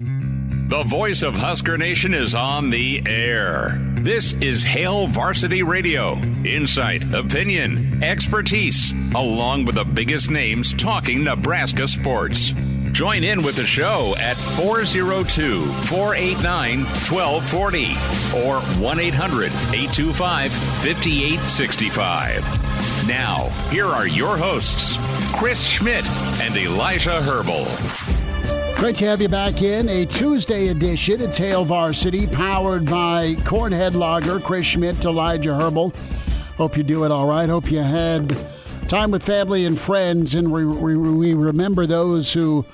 The voice of Husker Nation is on the air. This is Hail Varsity Radio. Insight, opinion, expertise, along with the biggest names talking Nebraska sports. Join in with the show at 402-489-1240 or 1-800-825-5865. Now, here are your hosts, Chris Schmidt and Elijah Herbel. Great to have you back in a Tuesday edition. It's Hail Varsity, powered by Cornhead Lager. Chris Schmidt, Elijah Herbel. Hope you're doing all right. Hope you had time with family and friends, and we remember those who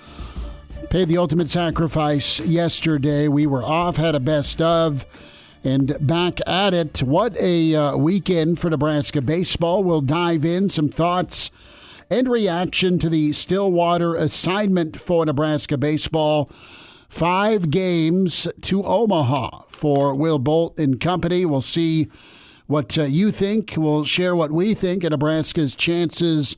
paid the ultimate sacrifice yesterday. We were off, had a best of, and back at it. What a weekend for Nebraska baseball. We'll dive in some thoughts and reaction to the Stillwater assignment for Nebraska baseball. 5 games to Omaha for Will Bolt and company. We'll see what you think. We'll share what we think of Nebraska's chances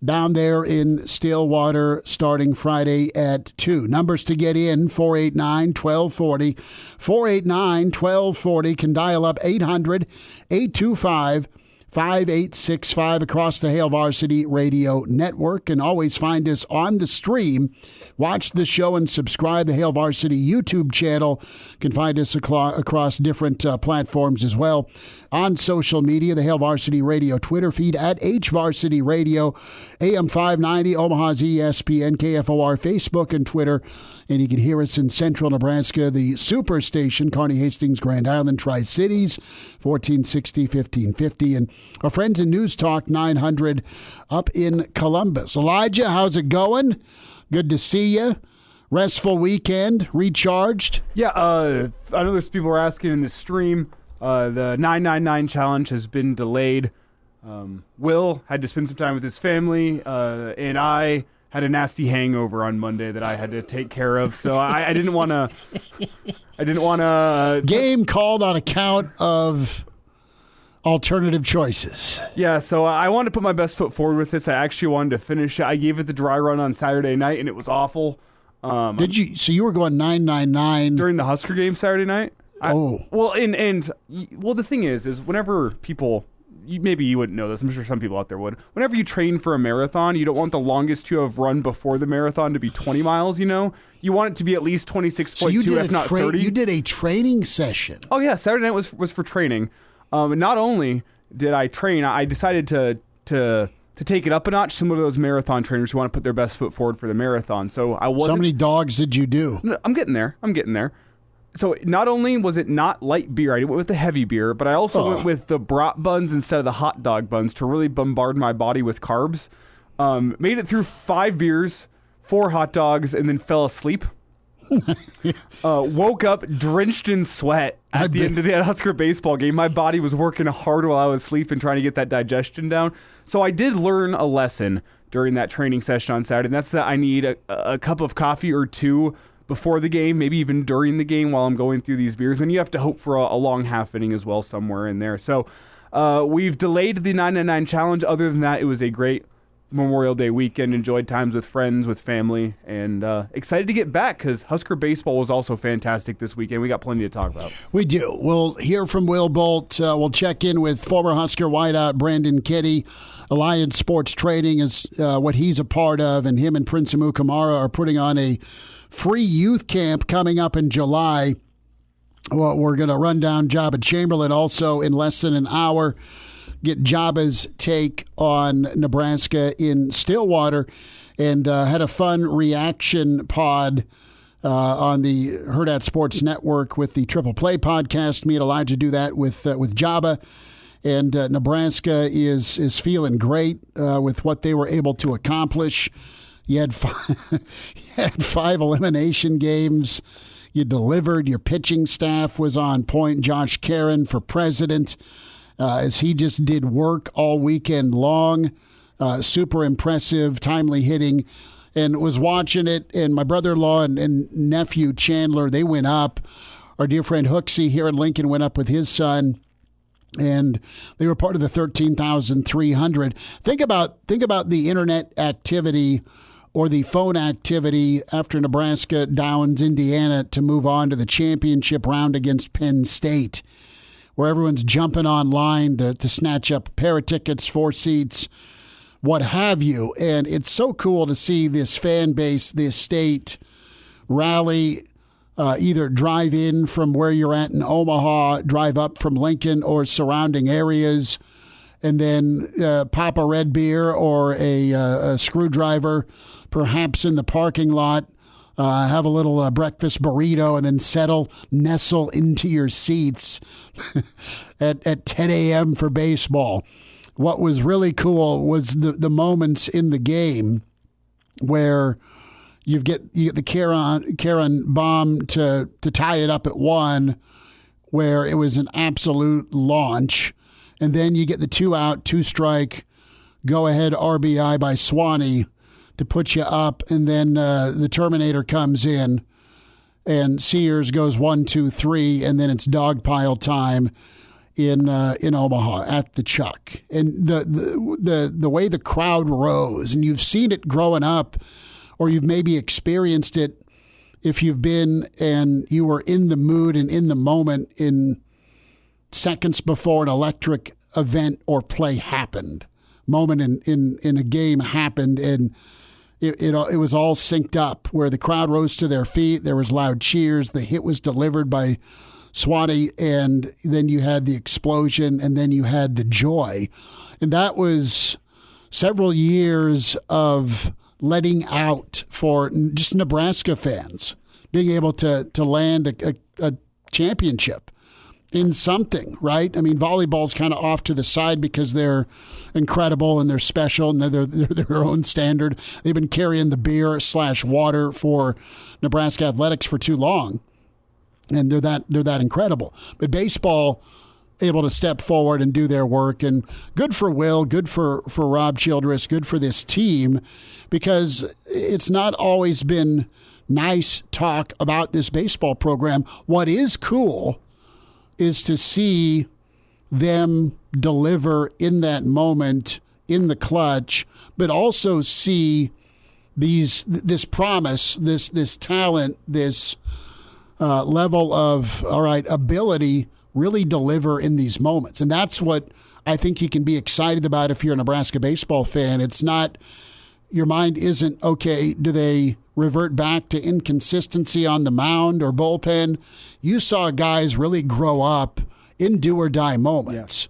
down there in Stillwater starting Friday at 2. Numbers to get in, 489-1240. 489-1240. Can dial up 800-825-5865 across the Hail Varsity Radio Network, and always find us on the stream. Watch the show and subscribe to the Hail Varsity YouTube channel. You can find us across different platforms as well. On social media, the Hail Varsity Radio Twitter feed at HVarsity Radio, AM 590, Omaha's ESPN, KFOR, Facebook and Twitter. And you can hear us in central Nebraska, the Superstation, Kearney, Hastings, Grand Island, Tri-Cities, 1460, 1550. And our friends in News Talk 900 up in Columbus. Elijah, how's it going? Good to see you. Restful weekend, recharged? Yeah, I know there's people were asking in the stream. The 999 challenge has been delayed. Will had to spend some time with his family, and I had a nasty hangover on Monday that I had to take care of. So I didn't want to. Game called on account of alternative choices. Yeah, so I wanted to put my best foot forward with this. I actually wanted to finish it. I gave it the dry run on Saturday night, and it was awful. Did you? So you were going 999 during the Husker game Saturday night? The thing is whenever people, maybe you wouldn't know this, I'm sure some people out there would. Whenever you train for a marathon, you don't want the longest you have run before the marathon to be 20 miles, you know? You want it to be at least 26.2, if not 30. You did a training session. Oh, yeah. Saturday night was for training. And not only did I train, I decided to take it up a notch, similar to those marathon trainers who want to put their best foot forward for the marathon. So I wasn't. So many dogs did you do? No, I'm getting there. So not only was it not light beer, I went with the heavy beer, but I also went with the brat buns instead of the hot dog buns to really bombard my body with carbs. Made it through 5 beers, 4 hot dogs, and then fell asleep. Woke up drenched in sweat at the end of the Husker baseball game. My body was working hard while I was sleeping, trying to get that digestion down. So I did learn a lesson during that training session on Saturday, and that's that I need a cup of coffee or 2 before the game, maybe even during the game while I'm going through these beers. And you have to hope for a long half inning as well somewhere in there. So we've delayed the 999 challenge. Other than that, it was a great Memorial Day weekend. Enjoyed times with friends, with family, and excited to get back because Husker baseball was also fantastic this weekend. We got plenty to talk about. We do. We'll hear from Will Bolt. We'll check in with former Husker wideout Brandon Kinnie. Alliance Sports Trading is what he's a part of, and him and Prince Amukamara are putting on a free youth camp coming up in July. Well, we're going to run down Joba Chamberlain also in less than an hour. Get Joba's take on Nebraska in Stillwater, and had a fun reaction pod on the Hurrdat Sports Network with the Triple Play podcast. Me and Elijah do that with Joba, and Nebraska is feeling great with what they were able to accomplish. You had 5 elimination games. You delivered. Your pitching staff was on point. Josh Caron for president. As he just did work all weekend long. Super impressive, timely hitting, and was watching it. And my brother-in-law and nephew Chandler, they went up. Our dear friend Hooksy here in Lincoln went up with his son, and they were part of the 13,300. Think about the internet activity or the phone activity after Nebraska downs Indiana to move on to the championship round against Penn State, where everyone's jumping online to snatch up a pair of tickets, 4 seats, what have you. And it's so cool to see this fan base, this state, rally, either drive in from where you're at in Omaha, drive up from Lincoln or surrounding areas, and then pop a red beer or a screwdriver, perhaps in the parking lot, have a little breakfast burrito, and then nestle into your seats at 10 a.m. for baseball. What was really cool was the moments in the game where you get the Karen bomb to tie it up at 1, where it was an absolute launch. And then you get the 2-out, 2-strike, go-ahead RBI by Swanee to put you up. And then the Terminator comes in, and Sears goes 1, 2, 3, and then it's Dogpile time in Omaha at the Chuck. And the way the crowd rose, and you've seen it growing up, or you've maybe experienced it if you've been and you were in the mood and in the moment in seconds before an electric event or play happened, moment in a game happened, and it was all synced up where the crowd rose to their feet. There was loud cheers. The hit was delivered by Swanee, and then you had the explosion, and then you had the joy. And that was several years of letting out for just Nebraska fans, being able to land a championship in something, right? I mean, volleyball's kind of off to the side because they're incredible and they're special and they're their own standard. They've been carrying the beer/water for Nebraska athletics for too long, and they're that incredible. But baseball, able to step forward and do their work, and good for Will, good for Rob Childress, good for this team, because it's not always been nice talk about this baseball program. What is cool is to see them deliver in that moment, in the clutch, but also see this promise, this talent, this level of ability really deliver in these moments. And that's what I think you can be excited about if you're a Nebraska baseball fan. It's not, your mind isn't, okay, do they revert back to inconsistency on the mound or bullpen? You saw guys really grow up in do-or-die moments.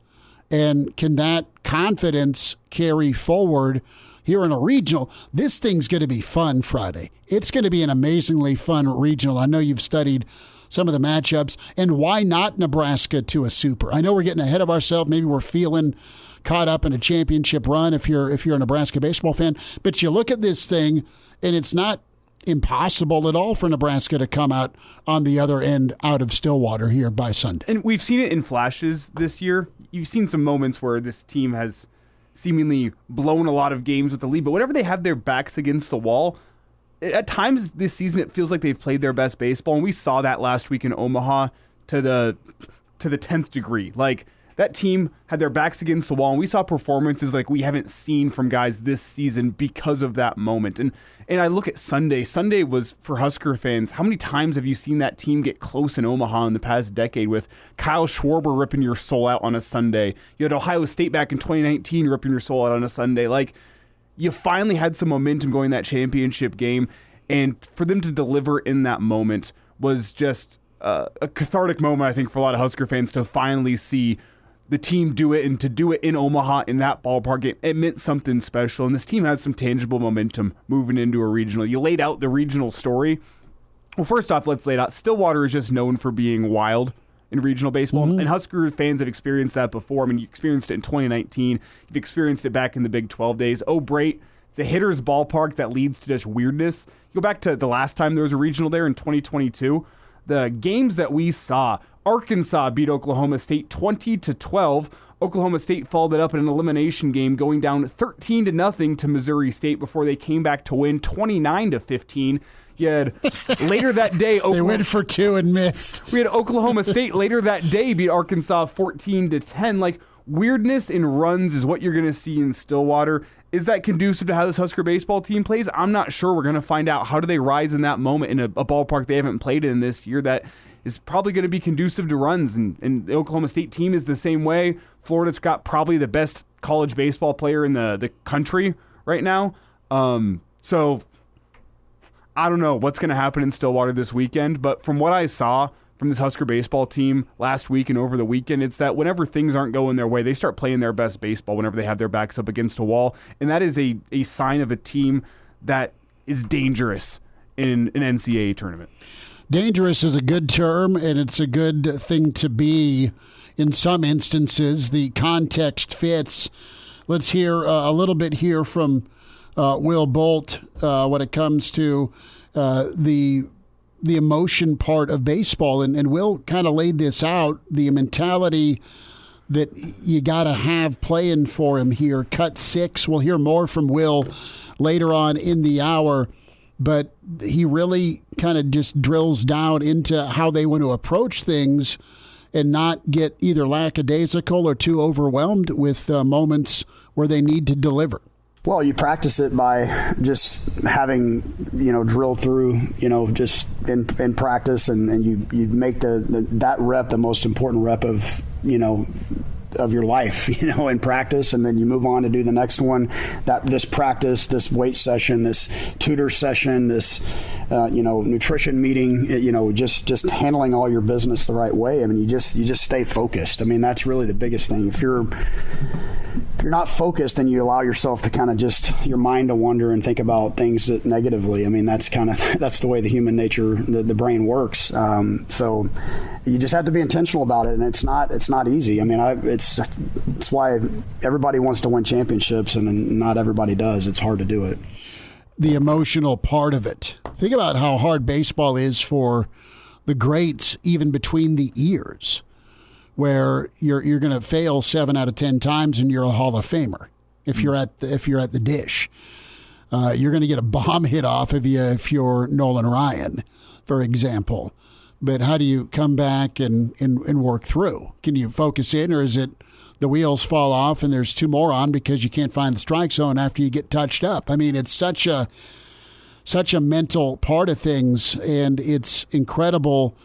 Yeah. And can that confidence carry forward here in a regional? This thing's going to be fun Friday. It's going to be an amazingly fun regional. I know you've studied some of the matchups, and why not Nebraska to a super? I know we're getting ahead of ourselves. Maybe we're feeling caught up in a championship run if you're a Nebraska baseball fan. But you look at this thing, and it's not impossible at all for Nebraska to come out on the other end out of Stillwater here by Sunday. And we've seen it in flashes this year. You've seen some moments where this team has seemingly blown a lot of games with the lead, but whenever they have their backs against the wall, at times this season it feels like they've played their best baseball, and we saw that last week in Omaha to the 10th degree. Like, that team had their backs against the wall, and we saw performances like we haven't seen from guys this season because of that moment. And I look at Sunday. Sunday was, for Husker fans, how many times have you seen that team get close in Omaha in the past decade, with Kyle Schwarber ripping your soul out on a Sunday? You had Ohio State back in 2019 ripping your soul out on a Sunday. Like, you finally had some momentum going that championship game, and for them to deliver in that moment was just a cathartic moment, I think, for a lot of Husker fans to finally see the team do it, and to do it in Omaha in that ballpark game. It meant something special, and this team has some tangible momentum moving into a regional. You laid out the regional story. Well, first off, let's lay it out. Stillwater is just known for being wild in regional baseball, and Husker fans have experienced that before. I mean, you experienced it in 2019. You've experienced it back in the Big 12 days. Oh, Brait, it's a hitter's ballpark that leads to just weirdness. You go back to the last time there was a regional there in 2022. The games that we saw, Arkansas beat Oklahoma State 20-12. Oklahoma State followed it up in an elimination game, going down 13-0 to Missouri State before they came back to win 29-15. You had later that day, they went for 2 and missed. We had Oklahoma State later that day beat Arkansas 14-10. Like, weirdness in runs is what you're going to see in Stillwater. Is that conducive to how this Husker baseball team plays? I'm not sure. We're going to find out. How do they rise in that moment in a ballpark they haven't played in this year that is probably going to be conducive to runs? And the Oklahoma State team is the same way. Florida's got probably the best college baseball player in the country right now. So I don't know what's going to happen in Stillwater this weekend, but from what I saw from this Husker baseball team last week and over the weekend, it's that whenever things aren't going their way, they start playing their best baseball whenever they have their backs up against a wall. And that is a sign of a team that is dangerous in an NCAA tournament. Dangerous is a good term, and it's a good thing to be in some instances. The context fits. Let's hear a little bit here from Will Bolt when it comes to the emotion part of baseball. And Will kind of laid this out, the mentality that you got to have playing for him here. Cut 6. We'll hear more from Will later on in the hour, but he really kind of just drills down into how they want to approach things and not get either lackadaisical or too overwhelmed with moments where they need to deliver. Well, you practice it by just having, drilled through, just in practice, and you make that rep the most important rep of your life, in practice, and then you move on to do the next one. This practice, this weight session, this tutor session, this nutrition meeting, just handling all your business the right way. I mean, you just stay focused. I mean, that's really the biggest thing. If you're not focused, then you allow yourself to kind of just your mind to wander and think about things that negatively. I mean, that's the way the human nature, the brain works. So you just have to be intentional about it, and it's not easy. I mean, it's why everybody wants to win championships, and not everybody does. It's hard to do it. The emotional part of it. Think about how hard baseball is for the greats, even between the ears, where you're going to fail 7 out of 10 times and you're a Hall of Famer if you're at the dish. You're going to get a bomb hit off of you if you're Nolan Ryan, for example. But how do you come back and work through? Can you focus in, or is it the wheels fall off and there's 2 more on because you can't find the strike zone after you get touched up? I mean, it's such a mental part of things, and it's incredible.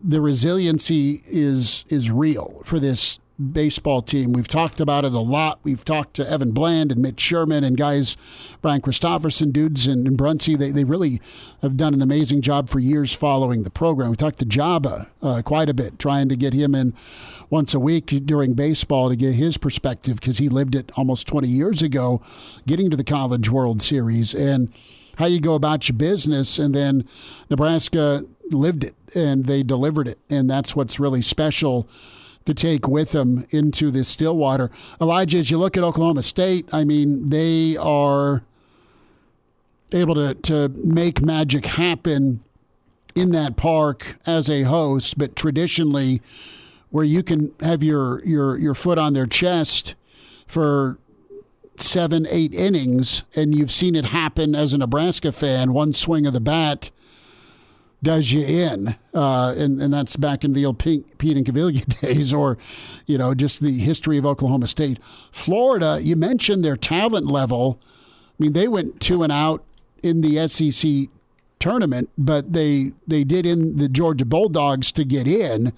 The resiliency is real for this baseball team. We've talked about it a lot. We've talked to Evan Bland and Mitch Sherman and guys, Brian Christopherson, dudes and Brunsey. They really have done an amazing job for years following the program. We talked to Joba quite a bit, trying to get him in once a week during baseball to get his perspective, because he lived it almost 20 years ago, getting to the College World Series, and how you go about your business. And then Nebraska lived it, and they delivered it, and that's what's really special to take with them into this Stillwater. Elijah, as you look at Oklahoma State, I mean, they are able to make magic happen in that park as a host, but traditionally where you can have your foot on their chest for 7-8 innings, and you've seen it happen as a Nebraska fan, one swing of the bat does you in, and that's back in the old Pete and Cavilla days, or, just the history of Oklahoma State. Florida, you mentioned their talent level. I mean, they went 2 and out in the SEC tournament, but they did in the Georgia Bulldogs to get in.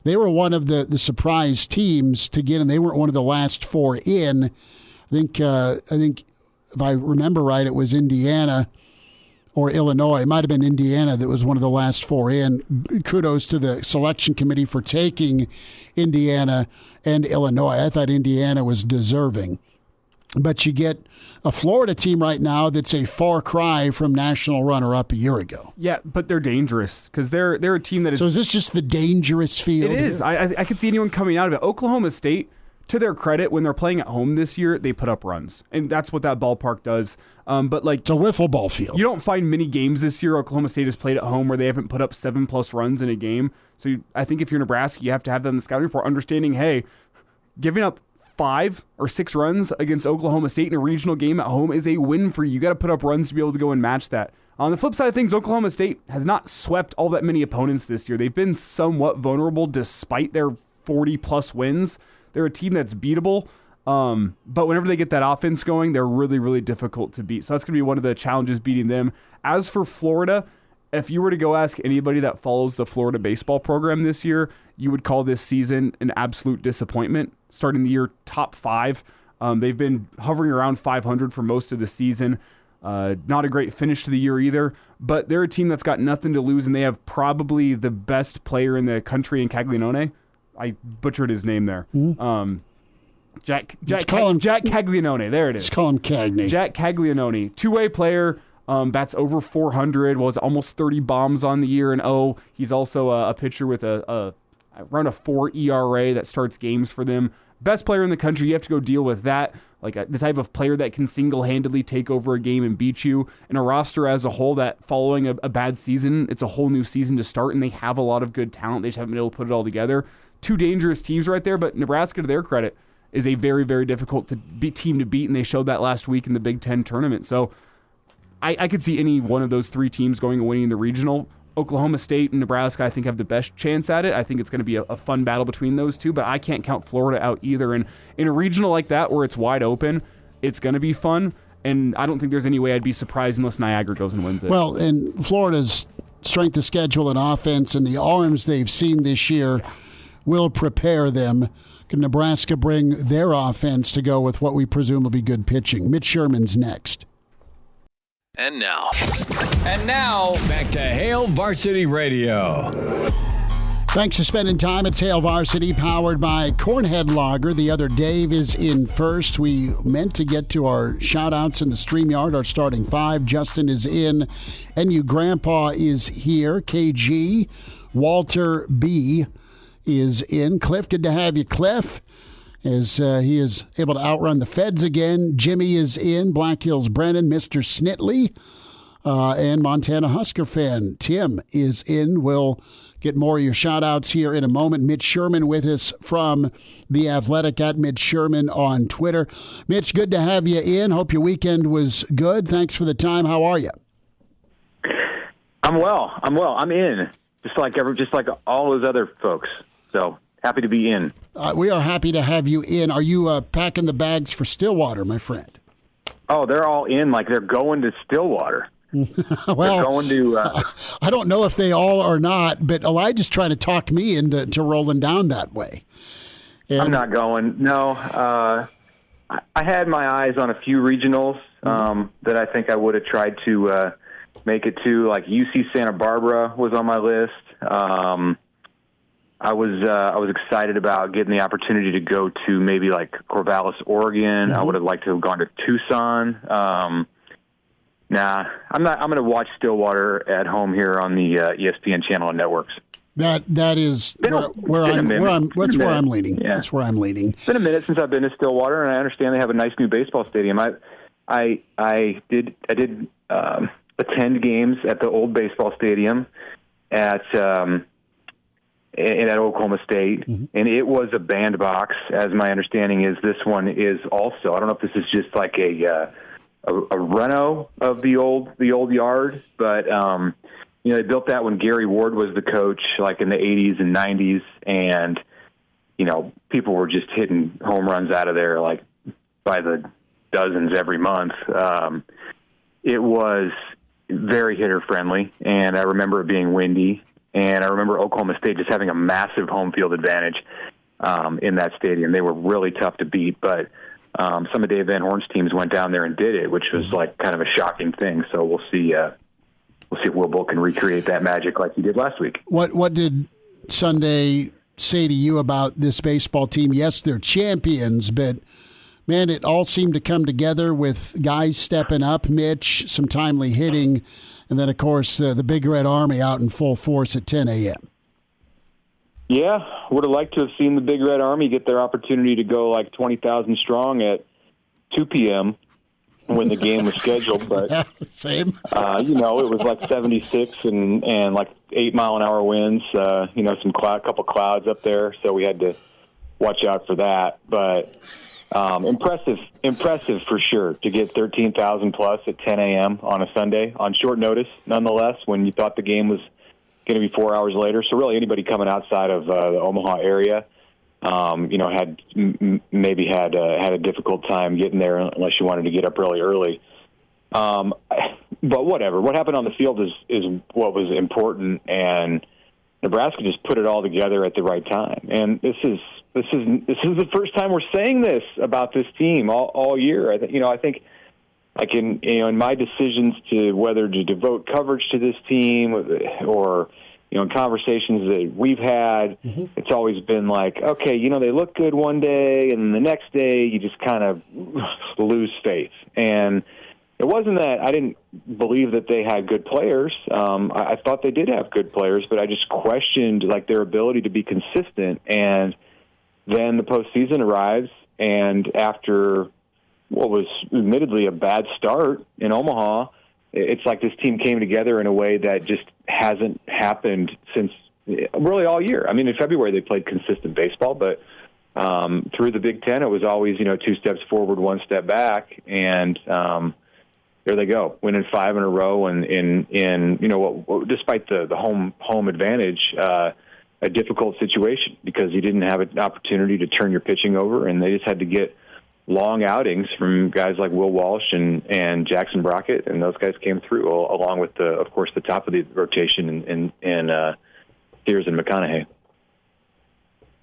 They were one of the surprise teams to get in. They weren't one of the last 4 in. I think if I remember right, it was Indiana or Illinois. It might have been Indiana that was one of the last 4 in. Kudos to the selection committee for taking Indiana and Illinois. I thought Indiana was deserving. But you get a Florida team right now that's a far cry from national runner-up a year ago. Yeah, but they're dangerous because they're a team that is... So is this just the dangerous field? It is. I could see anyone coming out of it. Oklahoma State, to their credit, when they're playing at home this year, they put up runs. And that's what that ballpark does. But it's a wiffle ball field. You don't find many games this year Oklahoma State has played at home where they haven't put up 7+ runs in a game. So I think if you're Nebraska, you have to have that in the scouting report, understanding, hey, giving up 5 or 6 runs against Oklahoma State in a regional game at home is a win for you. You got to put up runs to be able to go and match that. On the flip side of things, Oklahoma State has not swept all that many opponents this year. They've been somewhat vulnerable despite their 40+ wins. they're a team that's beatable. But whenever they get that offense going, they're really, really difficult to beat. So that's going to be one of the challenges beating them. As for Florida, if you were to go ask anybody that follows the Florida baseball program this year, you would call this season an absolute disappointment. Starting the year top 5. They've been hovering around 500 for most of the season. Not a great finish to the year either, but they're a team that's got nothing to lose, and they have probably the best player in the country in Caglianone. I butchered his name there. Jack Caglianone. There it is. Let's call him Cagney. Jack Caglianone, two-way player, bats over 400, was almost 30 bombs on the year, and he's also a pitcher with around a 4 ERA that starts games for them. Best player in the country. You have to go deal with that, like the type of player that can single-handedly take over a game and beat you. And a roster as a whole that following a bad season, it's a whole new season to start, and they have a lot of good talent. They just haven't been able to put it all together. Two dangerous teams right there, but Nebraska, to their credit, is a very, very difficult team to beat, and they showed that last week in the Big Ten tournament. So I could see any one of those three teams going and winning the regional. Oklahoma State and Nebraska, I think, have the best chance at it. I think it's going to be a fun battle between those two, but I can't count Florida out either. And in a regional like that where it's wide open, it's going to be fun, and I don't think there's any way I'd be surprised unless Niagara goes and wins it. Well, and Florida's strength of schedule and offense and the arms they've seen this year will prepare them. Can Nebraska bring their offense to go with what we presume will be good pitching? Mitch Sherman's next. And now, back to Hail Varsity Radio. Thanks for spending time. It's Hail Varsity, powered by Cornhead Lager. The other Dave is in first. We meant to get to our shout-outs in the StreamYard, our starting 5. Justin is in. NU Grandpa is here. KG. Walter B. is in. Cliff, good to have you, Cliff, as he is able to outrun the feds again. Jimmy is in. Black Hills Brennan, Mr. Snitley, and Montana Husker fan Tim is in. We'll get more of your shout-outs here in a moment. Mitch Sherman with us from The Athletic, at Mitch Sherman on Twitter. Mitch, good to have you in. Hope your weekend was good. Thanks for the time. How are you? I'm well. I'm in, just like all those other folks. So happy to be in. We are happy to have you in. Are you packing the bags for Stillwater, my friend? Oh, they're all in. Like they're going to Stillwater. Well, they're going to. I don't know if they all are not, but Elijah's trying to talk me into rolling down that way. And I'm not going. No, I had my eyes on a few regionals that I think I would have tried to make it to. Like UC Santa Barbara was on my list. I was excited about getting the opportunity to go to maybe like Corvallis, Oregon. I would have liked to have gone to Tucson. Nah, I'm not. I'm going to watch Stillwater at home here on the ESPN channel and networks. That is where I'm leaning. Yeah. That's where I'm leaning. It's been a minute since I've been to Stillwater, and I understand they have a nice new baseball stadium. I did attend games at the old baseball stadium at Oklahoma State, and it was a bandbox, as my understanding is. This one is also. I don't know if this is just like a reno of the old yard, but they built that when Gary Ward was the coach, like in the 80s and 90s, and people were just hitting home runs out of there like by the dozens every month. It was very hitter friendly, and I remember it being windy, and I remember Oklahoma State just having a massive home field advantage in that stadium. They were really tough to beat, but some of Dave Van Horn's teams went down there and did it, which was like kind of a shocking thing. So we'll see if Will Bolt can recreate that magic like he did last week. What did Sunday say to you about this baseball team? Yes, they're champions, but man, it all seemed to come together with guys stepping up, Mitch, some timely hitting, and then, of course, the Big Red Army out in full force at 10 a.m. Yeah, would have liked to have seen the Big Red Army get their opportunity to go like 20,000 strong at 2 p.m. when the game was scheduled. But yeah, same. It was like 76 and like 8-mile-an-hour winds. Some couple clouds up there, so we had to watch out for that. But impressive for sure to get 13,000 plus at 10 a.m. on a Sunday on short notice, nonetheless, when you thought the game was going to be 4 hours later. So really anybody coming outside of the Omaha area maybe had a difficult time getting there unless you wanted to get up really early. But whatever. What happened on the field is what was important, and Nebraska just put it all together at the right time. And this is the first time we're saying this about this team all year. I think like in my decisions to whether to devote coverage to this team or in conversations that we've had, it's always been like, okay, they look good one day, and the next day you just kind of lose faith. And it wasn't that I didn't believe that they had good players. I thought they did have good players, but I just questioned their ability to be consistent. And then the postseason arrives, and after what was admittedly a bad start in Omaha, it's like this team came together in a way that just hasn't happened since really all year. I mean, in February they played consistent baseball, but through the Big Ten it was always 2 steps forward, 1 step back, and there they go, winning 5 in a row, and despite the home advantage, a difficult situation because you didn't have an opportunity to turn your pitching over, and they just had to get long outings from guys like Will Walsh and Jackson Brockett, and those guys came through along with of course the top of the rotation and Sears and McConaughey.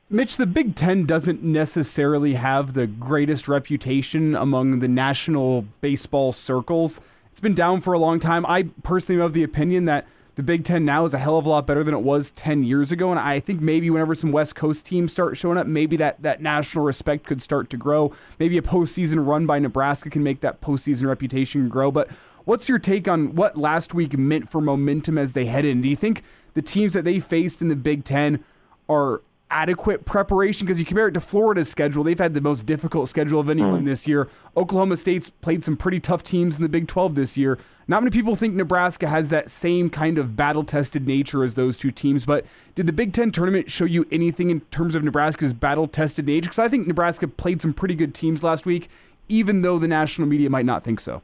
Mitch, the Big Ten doesn't necessarily have the greatest reputation among the national baseball circles. It's been down for a long time. I personally am of the opinion that the Big Ten now is a hell of a lot better than it was 10 years ago, and I think maybe whenever some West Coast teams start showing up, maybe that national respect could start to grow. Maybe a postseason run by Nebraska can make that postseason reputation grow. But what's your take on what last week meant for momentum as they head in? Do you think the teams that they faced in the Big Ten are adequate preparation? Because you compare it to Florida's schedule, they've had the most difficult schedule of anyone this year. Oklahoma State's played some pretty tough teams in the Big 12 this year. Not many people think Nebraska has that same kind of battle-tested nature as those two teams, but did the Big Ten tournament show you anything in terms of Nebraska's battle-tested nature? Because I think Nebraska played some pretty good teams last week, even though the national media might not think so.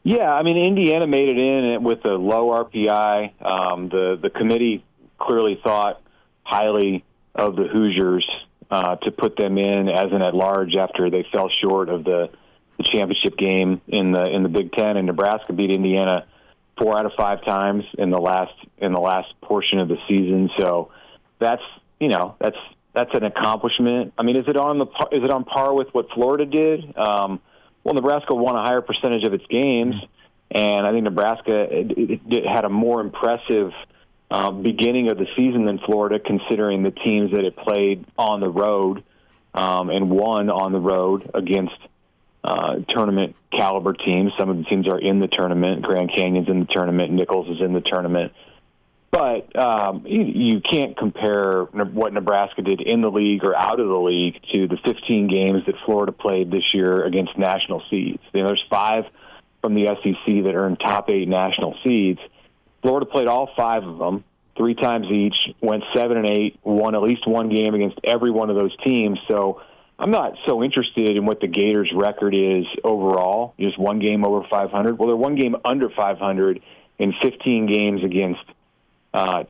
Yeah, I mean, Indiana made it in with a low RPI. The committee clearly thought highly of the Hoosiers to put them in as an at-large after they fell short of the championship game in the Big Ten, and Nebraska beat Indiana 4 out of 5 times in the last portion of the season. So that's an accomplishment. I mean, is it on par with what Florida did? Well, Nebraska won a higher percentage of its games, and I think Nebraska it had a more impressive beginning of the season than Florida, considering the teams that it played on the road and won on the road against tournament caliber teams. Some of the teams are in the tournament. Grand Canyon's in the tournament. Nichols is in the tournament. But you can't compare what Nebraska did in the league or out of the league to the 15 games that Florida played this year against national seeds. There's 5 from the SEC that earned top 8 national seeds. Florida played all 5 of them 3 times each, went 7-8, won at least one game against every one of those teams. So I'm not so interested in what the Gators' record is overall, just one game over 500. Well, they're one game under 500 in 15 games against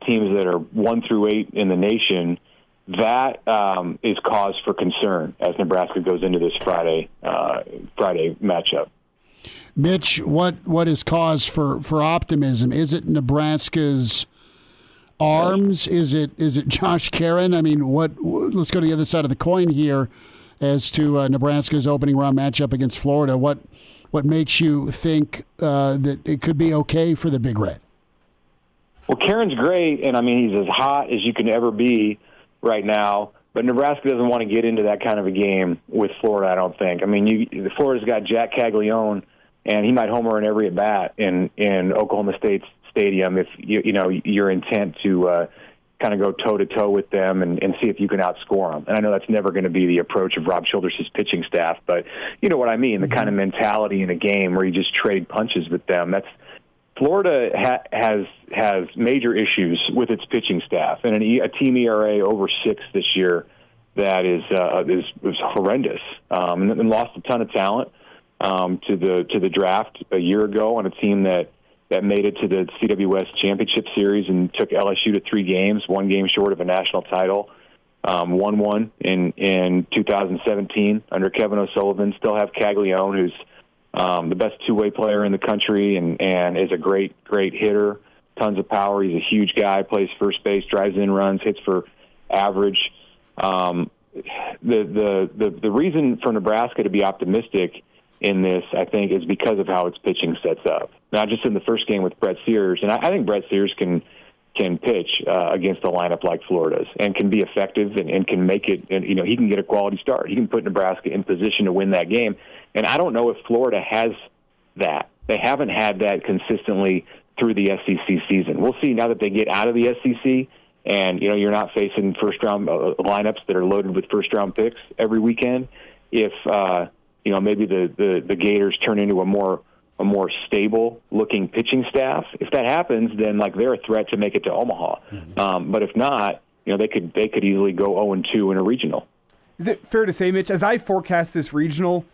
teams that are 1 through 8 in the nation. That is cause for concern as Nebraska goes into this Friday matchup. Mitch, what is cause for optimism? Is it Nebraska's arms? Is it Josh Caron? I mean, let's go to the other side of the coin here as to Nebraska's opening round matchup against Florida. What makes you think that it could be okay for the Big Red? Well, Caron's great, and I mean he's as hot as you can ever be right now. But Nebraska doesn't want to get into that kind of a game with Florida, I don't think. I mean, Florida's got Jack Caglione, and he might homer in every at bat in Oklahoma State's stadium if you're intent to kind of go toe-to-toe with them and see if you can outscore them. And I know that's never going to be the approach of Rob Childress' pitching staff, but you know what I mean, the kind of mentality in a game where you just trade punches with them. Florida has major issues with its pitching staff, and a team ERA over 6 this year that is horrendous, and lost a ton of talent to the draft a year ago on a team that made it to the CWS Championship Series and took LSU to 3 games, 1 game short of a national title. 1-1 in 2017 under Kevin O'Sullivan. Still have Caglione, who's the best two-way player in the country and is a great hitter. Tons of power. He's a huge guy, plays first base, drives in runs, hits for average. The reason for Nebraska to be optimistic in this, I think, is because of how its pitching sets up. Not just in the first game with Brett Sears, and I think Brett Sears can pitch against a lineup like Florida's and can be effective and can make it. And he can get a quality start. He can put Nebraska in position to win that game. And I don't know if Florida has that. They haven't had that consistently through the SEC season. We'll see now that they get out of the SEC. And, you're not facing first-round lineups that are loaded with first-round picks every weekend. If, maybe the Gators turn into a more stable-looking pitching staff, if that happens, then, they're a threat to make it to Omaha. Mm-hmm. But if not, they could easily go 0-2 in a regional. Is it fair to say, Mitch, as I forecast this regional,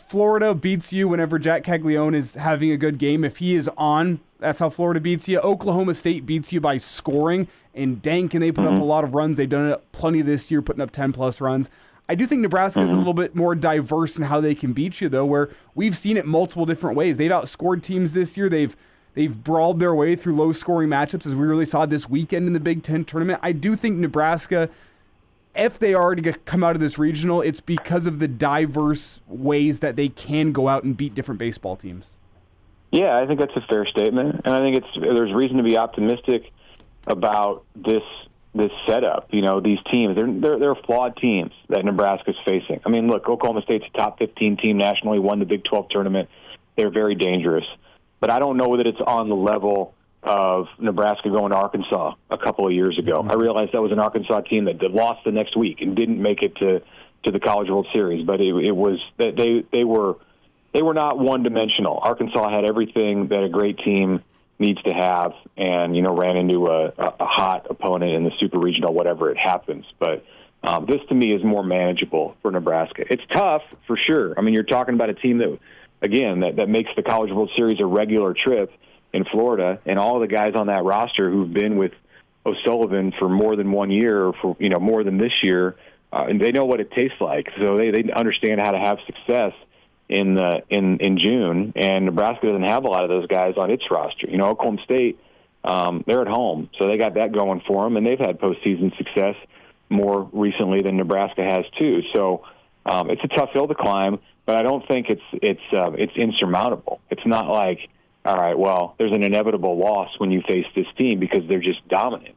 Florida beats you whenever Jack Caglione is having a good game. If he is on, that's how Florida beats you. Oklahoma State beats you by scoring, and dang, can they put up a lot of runs. They've done it plenty this year, putting up 10-plus runs. I do think Nebraska is a little bit more diverse in how they can beat you, though, where we've seen it multiple different ways. They've outscored teams this year. They've brawled their way through low-scoring matchups, as we really saw this weekend in the Big Ten tournament. I do think Nebraska, if they are to come out of this regional, it's because of the diverse ways that they can go out and beat different baseball teams. Yeah, I think that's a fair statement, and I think there's reason to be optimistic about this setup. These teams, they're flawed teams that Nebraska's facing. I mean, look, Oklahoma State's a top 15 team nationally, won the Big 12 tournament. They're very dangerous, but I don't know that it's on the level of Nebraska going to Arkansas a couple of years ago. I realized that was an Arkansas team that lost the next week and didn't make it to the College World Series, but it was that they were not one-dimensional. Arkansas had everything that a great team needs to have, and ran into a hot opponent in the Super Regional, whatever it happens. But this to me is more manageable for Nebraska. It's tough for sure. I mean, you're talking about a team that makes the College World Series a regular trip in Florida, and all the guys on that roster who've been with O'Sullivan for more than 1 year, or for more than this year, and they know what it tastes like. So they understand how to have success in June, and Nebraska doesn't have a lot of those guys on its roster. Oklahoma State, they're at home, so they got that going for them, and they've had postseason success more recently than Nebraska has too. So it's a tough hill to climb, but I don't think it's insurmountable. It's not like, all right, well, there's an inevitable loss when you face this team because they're just dominant.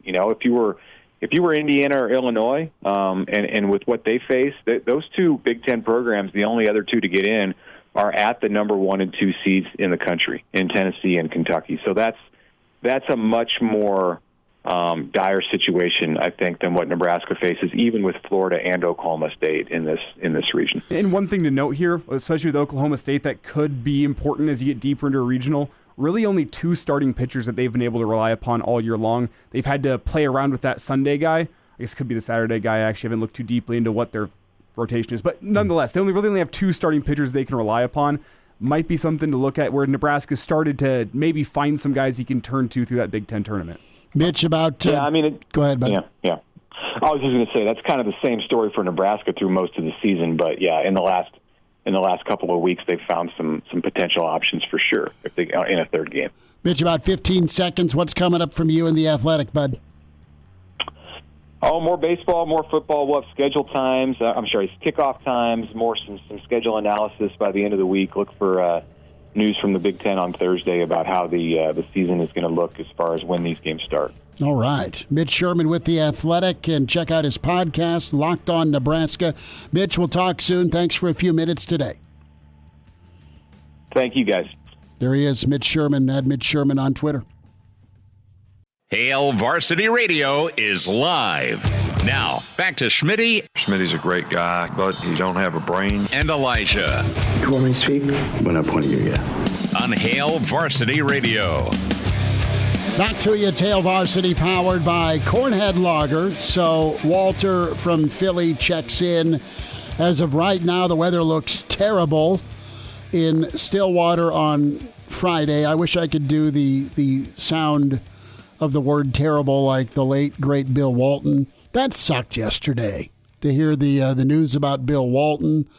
If you were Indiana or Illinois, and with what they face, those two Big Ten programs, the only other two to get in, are at the number 1 and 2 seeds in the country, in Tennessee and Kentucky. So that's a much more dire situation, I think, than what Nebraska faces, even with Florida and Oklahoma State in this region. And one thing to note here, especially with Oklahoma State, that could be important as you get deeper into a regional. Really only 2 starting pitchers that they've been able to rely upon all year long. They've had to play around with that Sunday guy. I guess it could be the Saturday guy. I actually haven't looked too deeply into what their rotation is. But nonetheless, they really only have 2 starting pitchers they can rely upon. Might be something to look at where Nebraska started to maybe find some guys he can turn to through that Big Ten tournament. Mitch, about... go ahead, bud. Yeah. I was just going to say, that's kind of the same story for Nebraska through most of the season. But, yeah, in the last couple of weeks, they've found some potential options for sure if they in a third game. Mitch, about 15 seconds. What's coming up from you in the Athletic, bud? Oh, more baseball, more football. We'll have schedule times. Kickoff times. Some schedule analysis by the end of the week. Look for news from the Big Ten on Thursday about how the season is going to look as far as when these games start. All right. Mitch Sherman with The Athletic, and check out his podcast, Locked On Nebraska. Mitch, we'll talk soon. Thanks for a few minutes today. Thank you, guys. There he is, Mitch Sherman. At Mitch Sherman on Twitter. Hail Varsity Radio is live. Now, back to Schmitty. Schmitty's a great guy, but he don't have a brain. And Elijah. You want me to speak? When I point at you, yeah. On Hail Varsity Radio. Back to you, Hail Varsity, powered by Cornhead Lager. So Walter from Philly checks in. As of right now, the weather looks terrible in Stillwater on Friday. I wish I could do the sound of the word terrible like the late, great Bill Walton. That sucked yesterday to hear the news about Bill Walton.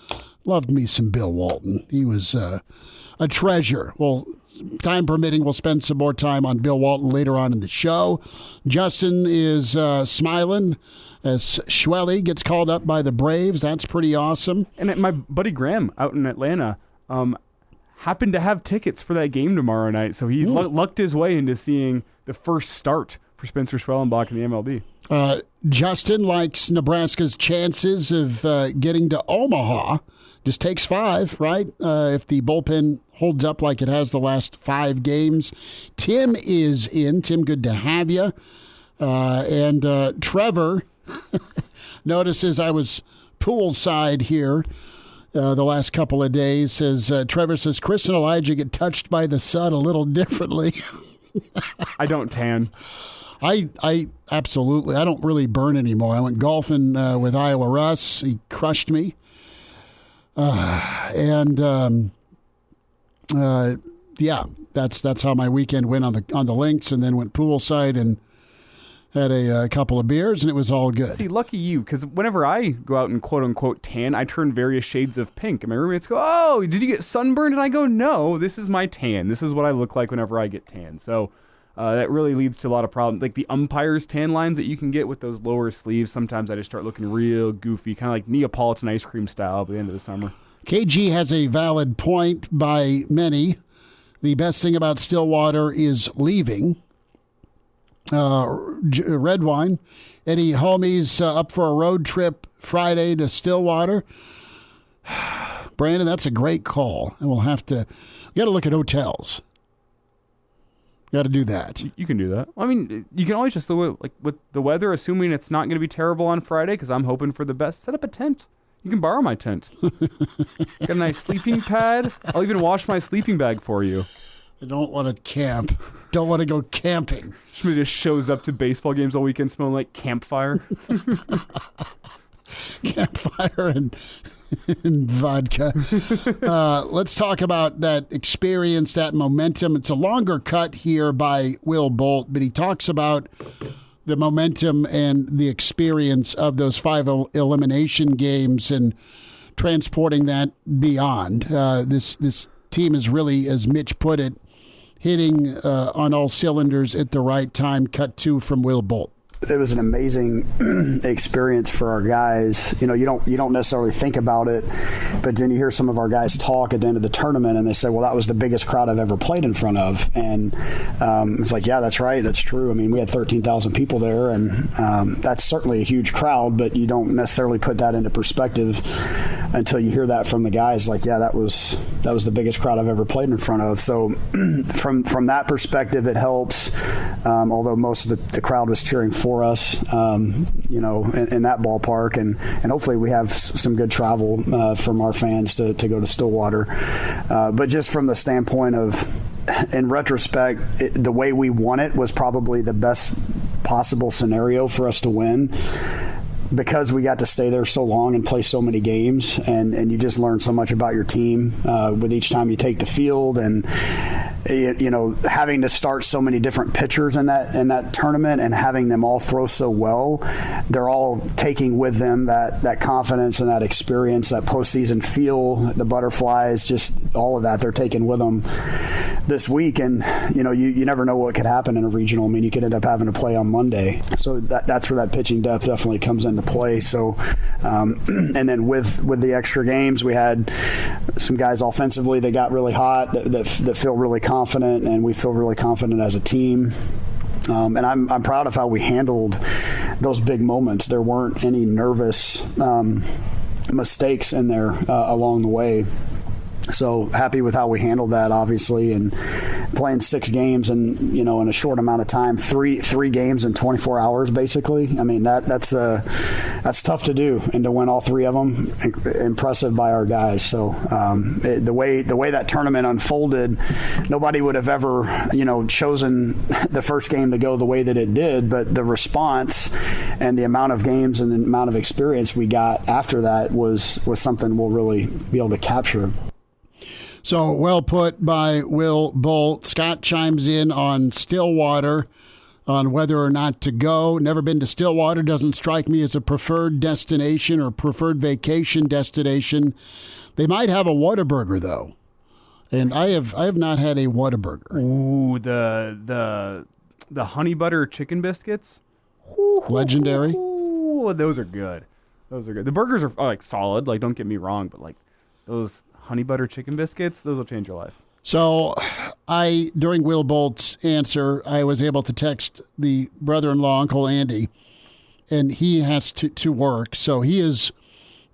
Loved me some Bill Walton. He was a treasure. Well, time permitting, we'll spend some more time on Bill Walton later on in the show. Justin is smiling as Schwelly gets called up by the Braves. That's pretty awesome. And my buddy Graham out in Atlanta happened to have tickets for that game tomorrow night, so he lucked his way into seeing the first start for Spencer Schwellenbach in the MLB. Justin likes Nebraska's chances of getting to Omaha. Just takes 5, right? If the bullpen holds up like it has the last 5 games. Tim is in. Tim, good to have you. And Trevor notices I was poolside here the last couple of days. Trevor says, Chris and Elijah get touched by the sun a little differently. I don't tan. I absolutely. I don't really burn anymore. I went golfing with Iowa Russ. He crushed me. Yeah, that's how my weekend went on the links, and then went poolside and had a couple of beers, and it was all good. See, lucky you, because whenever I go out and quote-unquote tan, I turn various shades of pink. And my roommates go, oh, did you get sunburned? And I go, no, this is my tan. This is what I look like whenever I get tan. So that really leads to a lot of problems. Like the umpire's tan lines that you can get with those lower sleeves, sometimes I just start looking real goofy, kind of like Neapolitan ice cream style by the end of the summer. KG has a valid point by many. The best thing about Stillwater is leaving. Red wine. Any homies up for a road trip Friday to Stillwater? Brandon, that's a great call. And we got to look at hotels. Got to do that. You can do that. I mean, you can always just, like with the weather, assuming it's not going to be terrible on Friday, because I'm hoping for the best, set up a tent. You can borrow my tent. Got a nice sleeping pad. I'll even wash my sleeping bag for you. I don't want to camp. Don't want to go camping. Schmidt just shows up to baseball games all weekend smelling like campfire. Campfire and vodka. Let's talk about that experience, that momentum. It's a longer cut here by Will Bolt, but he talks about the momentum and the experience of those 5 elimination games and transporting that beyond. This team is really, as Mitch put it, hitting on all cylinders at the right time. Cut 2 from Will Bolt. It was an amazing experience for our guys. You don't necessarily think about it, but then you hear some of our guys talk at the end of the tournament, and they say, well, that was the biggest crowd I've ever played in front of. And it's like, yeah, that's right. That's true. I mean, we had 13,000 people there, and that's certainly a huge crowd, but you don't necessarily put that into perspective until you hear that from the guys. Like, yeah, that was the biggest crowd I've ever played in front of. So from that perspective, it helps, although most of the crowd was cheering for us, in that ballpark, and hopefully we have some good travel from our fans to go to Stillwater. But just from the standpoint of, in retrospect, the way we won it was probably the best possible scenario for us to win, because we got to stay there so long and play so many games, and you just learn so much about your team with each time you take the field, and having to start so many different pitchers in that tournament and having them all throw so well, they're all taking with them that confidence and that experience, that postseason feel, the butterflies, just all of that they're taking with them this week. And you never know what could happen in a regional. I mean, you could end up having to play on Monday, so that's where that pitching depth definitely comes into play. So and then with the extra games, we had some guys offensively that got really hot, that feel really confident, and we feel really confident as a team. And I'm proud of how we handled those big moments. There weren't any nervous mistakes in there along the way. So happy with how we handled that, obviously, and playing 6 games and in a short amount of time, three games in 24 hours, basically. I mean, that's tough to do, and to win all 3 of them, impressive by our guys. So the way that tournament unfolded, nobody would have ever chosen the first game to go the way that it did, but the response and the amount of games and the amount of experience we got after that was something we'll really be able to capture. So well put by Will Bolt. Scott chimes in on Stillwater. on whether or not to go. Never been to Stillwater. Doesn't strike me as a preferred destination or preferred vacation destination. They might have a Whataburger, though. And I have not had a Whataburger. Ooh, the honey butter chicken biscuits. Legendary. Ooh, those are good. The burgers are like solid. Like, don't get me wrong, but like those honey butter chicken biscuits, those will change your life. So during Will Bolt's answer, I was able to text the brother-in-law, Uncle Andy, and he has to work. So the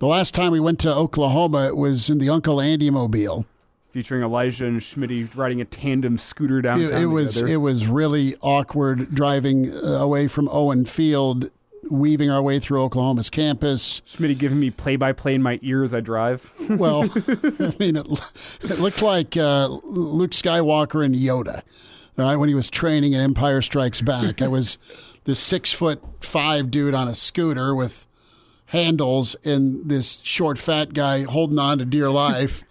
last time we went to Oklahoma, it was in the Uncle Andy mobile. Featuring Elijah and Schmidt riding a tandem scooter downtown. It was really awkward driving away from Owen Field, weaving our way through Oklahoma's campus. Schmidt giving me play-by-play in my ear as I drive. Well, I mean, it looked like Luke Skywalker and Yoda, right, when he was training in Empire Strikes Back. I was this 6'5" dude on a scooter with handles and this short, fat guy holding on to dear life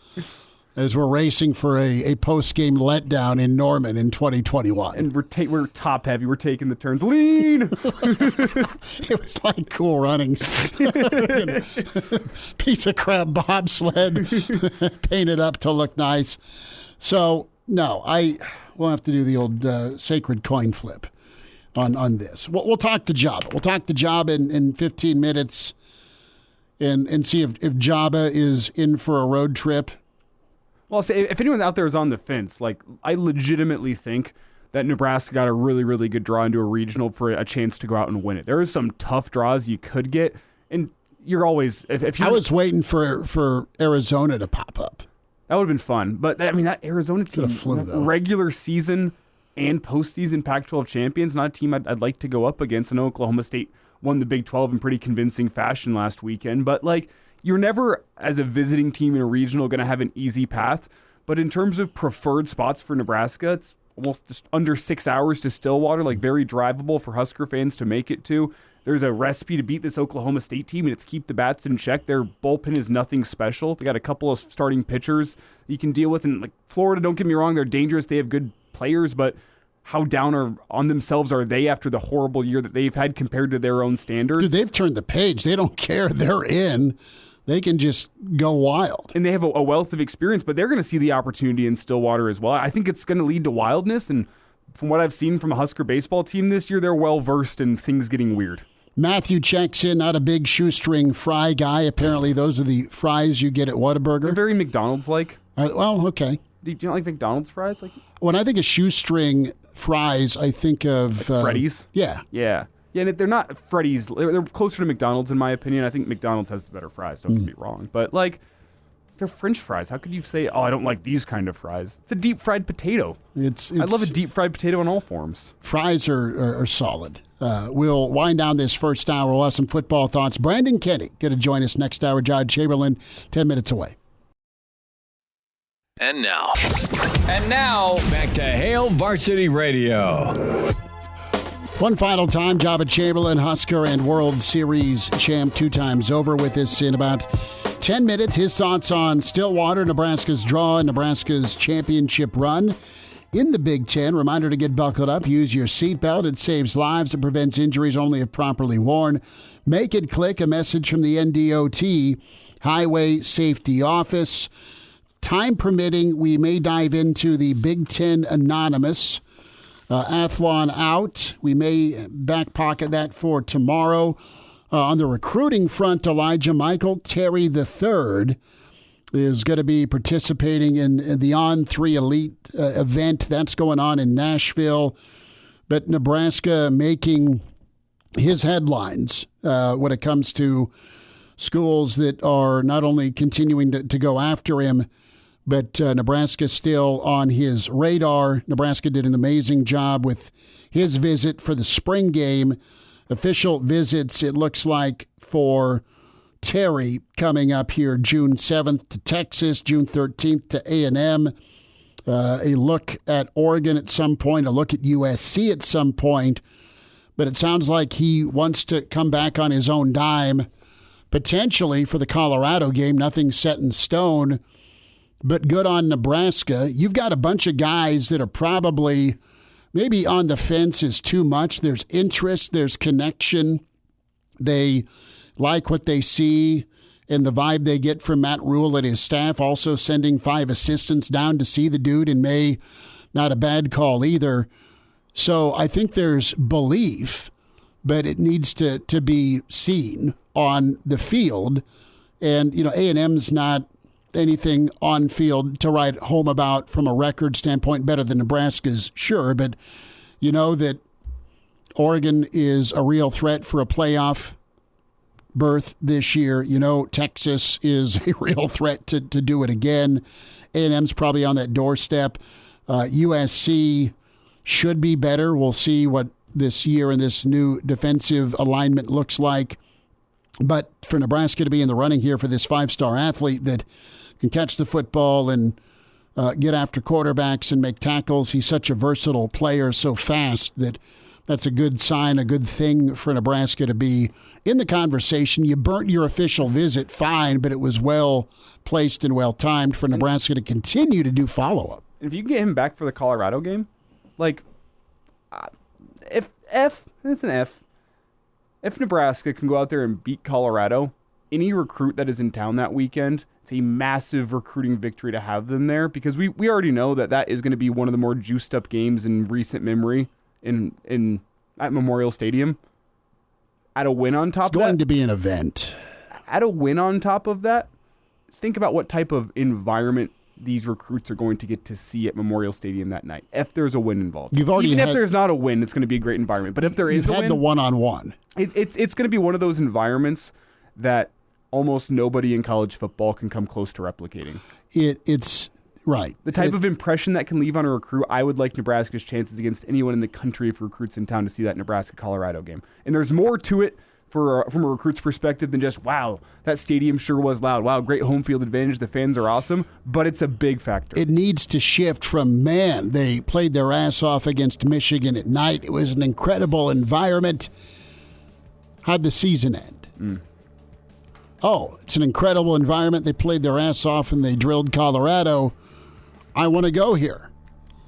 as we're racing for a post-game letdown in Norman in 2021. And we're top-heavy. We're taking the turns. Lean! It was like Cool Runnings. Piece of crap bobsled painted up to look nice. So, no, we'll have to do the old sacred coin flip on this. We'll talk to Joba. We'll talk to Joba in 15 minutes and see if Joba is in for a road trip. Well, if anyone out there is on the fence, like, I legitimately think that Nebraska got a really, really good draw into a regional for a chance to go out and win it. There is some tough draws you could get, and you're always if you're. I was waiting for Arizona to pop up. That would have been fun, but I mean, that Arizona team, regular season and postseason Pac-12 champions, not a team I'd like to go up against. I know Oklahoma State won the Big 12 in pretty convincing fashion last weekend, but like. You're never, as a visiting team in a regional, going to have an easy path. But in terms of preferred spots for Nebraska, it's almost just under 6 hours to Stillwater, like very drivable for Husker fans to make it to. There's a recipe to beat this Oklahoma State team, and it's keep the bats in check. Their bullpen is nothing special. They got a couple of starting pitchers you can deal with. And like Florida, don't get me wrong, they're dangerous. They have good players, but how down on themselves are they after the horrible year that they've had compared to their own standards? Dude, they've turned the page. They don't care. They're in. They can just go wild. And they have a wealth of experience, but they're going to see the opportunity in Stillwater as well. I think it's going to lead to wildness, and from what I've seen from a Husker baseball team this year, they're well-versed in things getting weird. Matthew checks in, not a big shoestring fry guy. Apparently those are the fries you get at Whataburger. They're very McDonald's-like. Well, okay. Do you not like McDonald's fries? Like when I think of shoestring fries, I think of... Freddy's? Yeah. Yeah. Yeah, and they're not Freddy's. They're closer to McDonald's, in my opinion. I think McDonald's has the better fries. Don't get me wrong. But, like, they're French fries. How could you say, I don't like these kind of fries? It's a deep-fried potato. I love a deep-fried potato in all forms. Fries are solid. We'll wind down this first hour. We'll have some football thoughts. Brandon Kinnie going to join us next hour. Joba Chamberlain, 10 minutes away. And now, back to Hail Varsity Radio. One final time, Joba Chamberlain, Husker and World Series champ 2 times over, with us in about 10 minutes. His thoughts on Stillwater, Nebraska's draw, and Nebraska's championship run in the Big Ten. Reminder to get buckled up. Use your seatbelt. It saves lives. It prevents injuries only if properly worn. Make it click. A message from the NDOT Highway Safety Office. Time permitting, we may dive into the Big Ten Anonymous. Athlon out. We may back pocket that for tomorrow. On the recruiting front, Elijah Michael Terry III is going to be participating in the On3 Elite event. That's going on in Nashville. But Nebraska making his headlines when it comes to schools that are not only continuing to go after him, but Nebraska still on his radar. Nebraska did an amazing job with his visit for the spring game. Official visits, it looks like, for Terry coming up here June 7th to Texas, June 13th to A&M. A look at Oregon at some point, a look at USC at some point. But it sounds like he wants to come back on his own dime, potentially for the Colorado game. Nothing set in stone. But good on Nebraska. You've got a bunch of guys that are probably maybe on the fence is too much. There's interest, there's connection. They like what they see and the vibe they get from Matt Rhule and his staff, also sending 5 assistants down to see the dude in May. Not a bad call either. So I think there's belief, but it needs to be seen on the field. And, A&M's not anything on field to write home about from a record standpoint, better than Nebraska's, sure. But you know that Oregon is a real threat for a playoff berth this year. Texas is a real threat to do it again. A&M's probably on that doorstep. USC should be better. We'll see what this year and this new defensive alignment looks like. But for Nebraska to be in the running here for this 5-star athlete that can catch the football and get after quarterbacks and make tackles, he's such a versatile player, so fast that's a good sign, a good thing for Nebraska to be in the conversation. You burnt your official visit, fine, but it was well placed and well timed for Nebraska to continue to do follow-up. If you can get him back for the Colorado game, if Nebraska can go out there and beat Colorado, any recruit that is in town that weekend, it's a massive recruiting victory to have them there, because we already know that is going to be one of the more juiced up games in recent memory at Memorial Stadium. At a win on top of that, it's going to be an event. At a win on top of that, think about what type of environment these recruits are going to get to see at Memorial Stadium that night. If there's a win involved, if there's not a win, it's going to be a great environment. But if there is a win, you've had the one-on-one. It's going to be one of those environments that almost nobody in college football can come close to replicating. It's right. The type of impression that can leave on a recruit. I would like Nebraska's chances against anyone in the country if recruits in town to see that Nebraska-Colorado game. And there's more to it from a recruit's perspective than just, wow, that stadium sure was loud. Wow, great home field advantage. The fans are awesome. But it's a big factor. It needs to shift from, man, they played their ass off against Michigan at night. It was an incredible environment. How'd the season end? Oh, it's an incredible environment. They played their ass off and they drilled Colorado. I want to go here.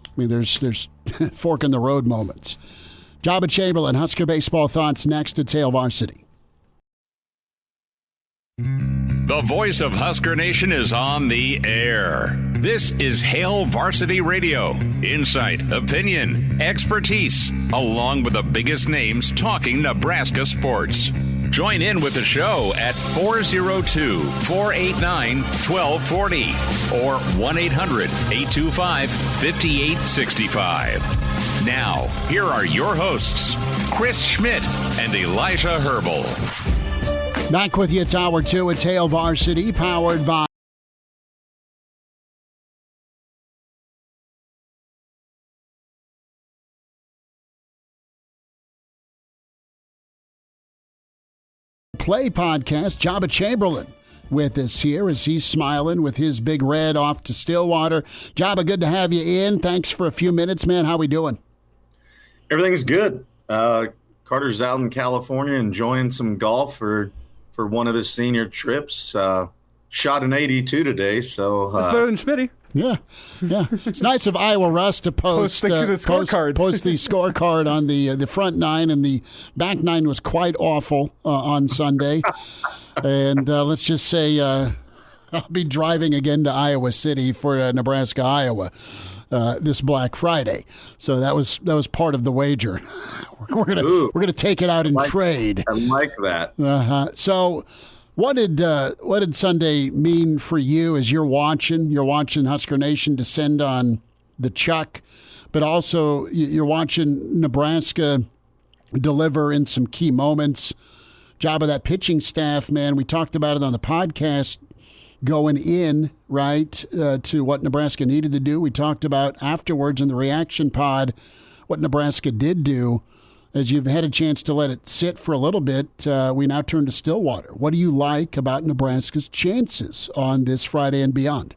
I mean, there's fork in the road moments. Joba Chamberlain, Husker Baseball Thoughts next at Hail Varsity. The voice of Husker Nation is on the air. This is Hail Varsity Radio. Insight, opinion, expertise, along with the biggest names talking Nebraska sports. Join in with the show at 402-489-1240 or 1-800-825-5865. Now, here are your hosts, Chris Schmidt and Elijah Herbel. Back with you, it's Hour 2. It's Hail Varsity, powered by Play Podcast. Joba Chamberlain with us here as he's smiling with his big red off to Stillwater. Joba, good to have you in. Thanks for a few minutes, man. How we doing? Everything's good. Carter's out in California enjoying some golf for one of his senior trips. Shot an 82 today, so that's better than Schmitty. Yeah. It's nice of Iowa Russ to post the scorecard on the front nine, and the back nine was quite awful on Sunday. And let's just say I'll be driving again to Iowa City for Nebraska, Iowa this Black Friday. So that was part of the wager. We're gonna take it out in trade. I like that. So. What did Sunday mean for you as you're watching Husker Nation descend on the Chuck, but also you're watching Nebraska deliver in some key moments. Job of that pitching staff, man. We talked about it on the podcast going in, right, to what Nebraska needed to do. We talked about afterwards in the reaction pod what Nebraska did do. As you've had a chance to let it sit for a little bit, we now turn to Stillwater. What do you like about Nebraska's chances on this Friday and beyond?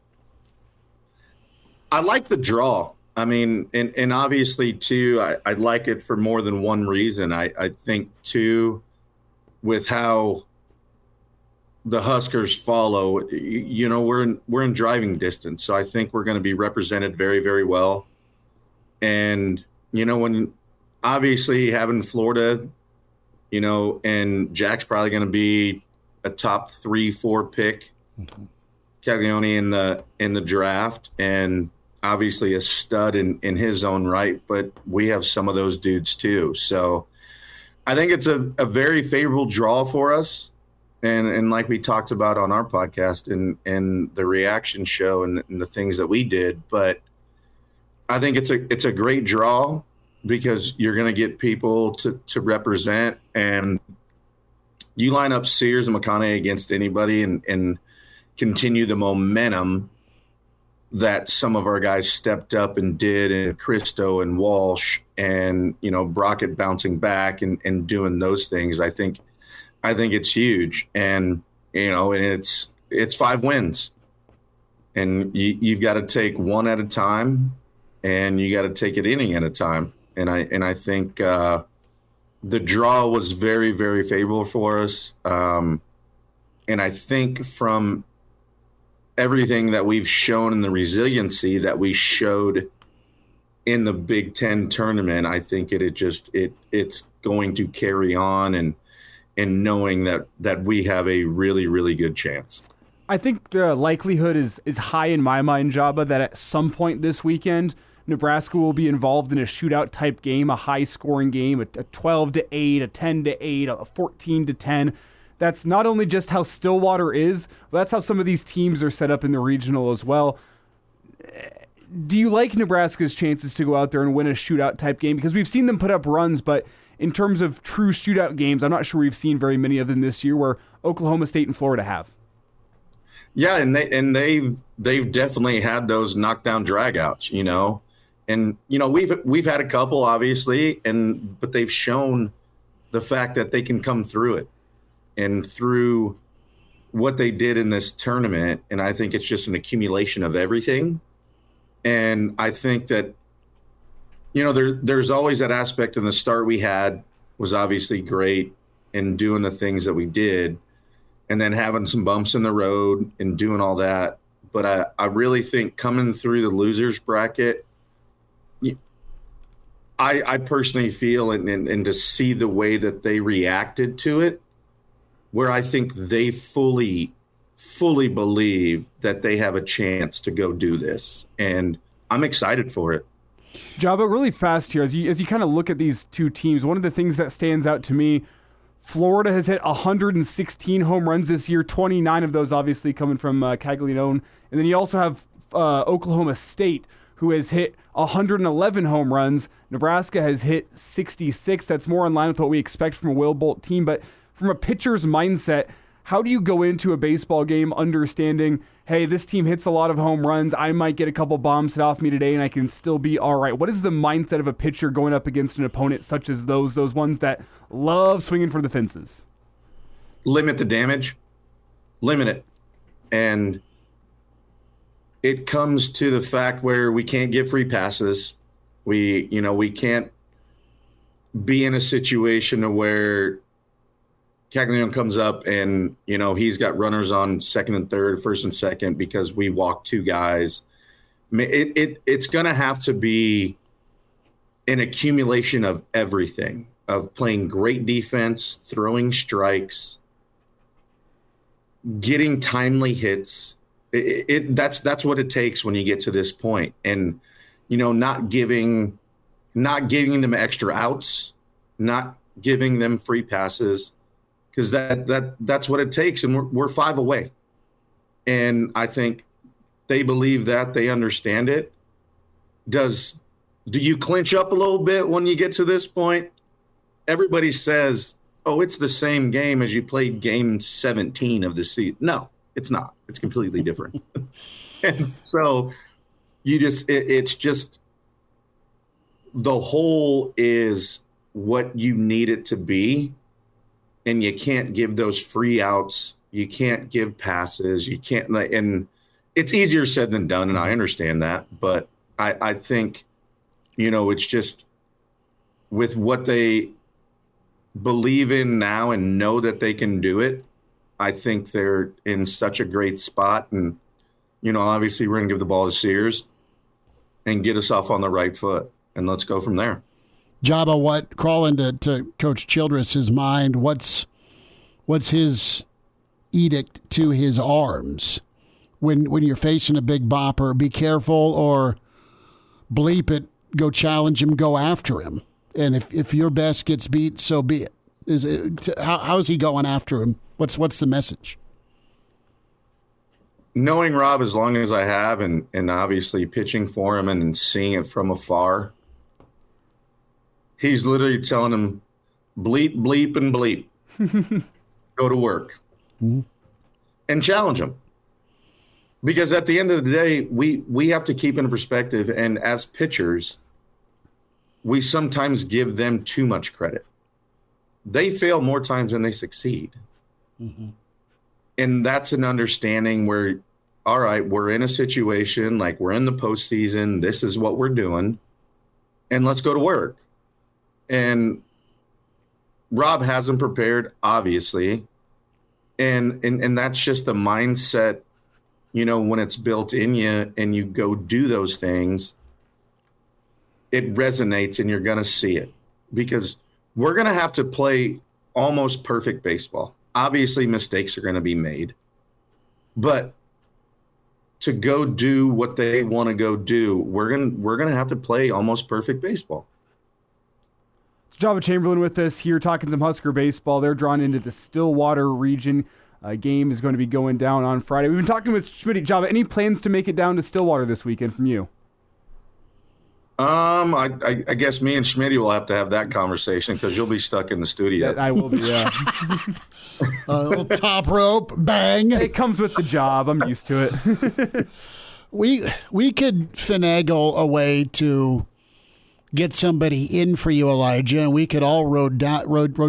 I like the draw. I mean, and obviously, too, I like it for more than one reason. I think, too, with how the Huskers follow, we're in driving distance. So I think we're going to be represented very, very well. And when obviously having Florida, and Jack's probably going to be a top 3-4 pick, Caglione in the draft, and obviously a stud in his own right, but we have some of those dudes too. So I think it's a very favorable draw for us. And like we talked about on our podcast and the reaction show and the things that we did, but I think it's a great draw because you're going to get people to represent, and you line up Sears and McConaughey against anybody and continue the momentum that some of our guys stepped up and did, and Christo and Walsh and, Brockett bouncing back and doing those things. I think it's huge. And, and it's 5 wins, and you've got to take one at a time, and you got to take it inning at a time. And I think the draw was very, very favorable for us. And I think from everything that we've shown in the resiliency that we showed in the Big Ten tournament, I think it's going to carry on and knowing that we have a really, really good chance. I think the likelihood is high in my mind, Joba, that at some point this weekend, Nebraska will be involved in a shootout type game, a high scoring game, a 12-8, a 10-8, a 14-10. That's not only just how Stillwater is, but that's how some of these teams are set up in the regional as well. Do you like Nebraska's chances to go out there and win a shootout type game? Because we've seen them put up runs, but in terms of true shootout games, I'm not sure we've seen very many of them this year, where Oklahoma State and Florida have. Yeah, and they've definitely had those knockdown dragouts, And we've had a couple, obviously, but they've shown the fact that they can come through it and through what they did in this tournament. And I think it's just an accumulation of everything. And I think that, there's always that aspect in the start we had was obviously great in doing the things that we did, and then having some bumps in the road and doing all that. But I really think coming through the losers bracket, I personally feel and to see the way that they reacted to it, where I think they fully believe that they have a chance to go do this. And I'm excited for it. Joba, really fast here, as you kind of look at these two teams, one of the things that stands out to me, Florida has hit 116 home runs this year, 29 of those obviously coming from Caglione. And then you also have Oklahoma State, who has hit 111 home runs. Nebraska has hit 66. That's more in line with what we expect from a Will Bolt team. But from a pitcher's mindset, how do you go into a baseball game understanding, hey, this team hits a lot of home runs, I might get a couple bombs hit off me today and I can still be all right? What is the mindset of a pitcher going up against an opponent such as those ones that love swinging for the fences? Limit the damage. Limit it. And it comes to the fact where we can't give free passes. We can't be in a situation where Caglione comes up and, he's got runners on second and third, first and second, because we walk 2 guys. It's going to have to be an accumulation of everything, of playing great defense, throwing strikes, getting timely hits. That's what it takes when you get to this point. And, not giving them extra outs, not giving them free passes, because that's what it takes. And we're 5 away. And I think they believe that, they understand it. Do you clinch up a little bit when you get to this point? Everybody says, oh, it's the same game as you played game 17 of the season. No, it's not. It's completely different. And so it's just the whole is what you need it to be. And you can't give those free outs. You can't give passes. You can't, and it's easier said than done. And I understand that, but I think, it's just with what they believe in now and know that they can do it. I think they're in such a great spot. And, obviously we're going to give the ball to Sears and get us off on the right foot. and let's go from there. Joba, crawl into Coach Childress's mind. What's his edict to his arms when you're facing a big bopper? Be careful, or bleep it. Go challenge him. Go after him. And if your best gets beat, so be it. How's he going after him? What's the message? Knowing Rob as long as I have, and obviously pitching for him and seeing it from afar, he's literally telling him, bleep, bleep, and bleep. Go to work. Mm-hmm. And challenge him. Because at the end of the day, we have to keep in perspective, and as pitchers, we sometimes give them too much credit. They fail more times than they succeed. Mm-hmm. And that's an understanding where, all right, we're in a situation, like we're in the postseason, this is what we're doing, and let's go to work. And Rob hasn't prepared, obviously. And that's just the mindset, when it's built in you and you go do those things, it resonates and you're going to see it. Because we're going to have to play almost perfect baseball. Obviously, mistakes are going to be made. But to go do what they want to go do, we're going to have to play almost perfect baseball. It's Joba Chamberlain with us here talking some Husker baseball. They're drawn into the Stillwater Region. Game is going to be going down on Friday. We've been talking with Schmidt. Joba, any plans to make it down to Stillwater this weekend from you? I guess me and Schmidt will have to have that conversation because you'll be stuck in the studio. I will be, yeah. Little top rope, bang. It comes with the job. I'm used to it. We could finagle a way to get somebody in for you, Elijah, and we could all road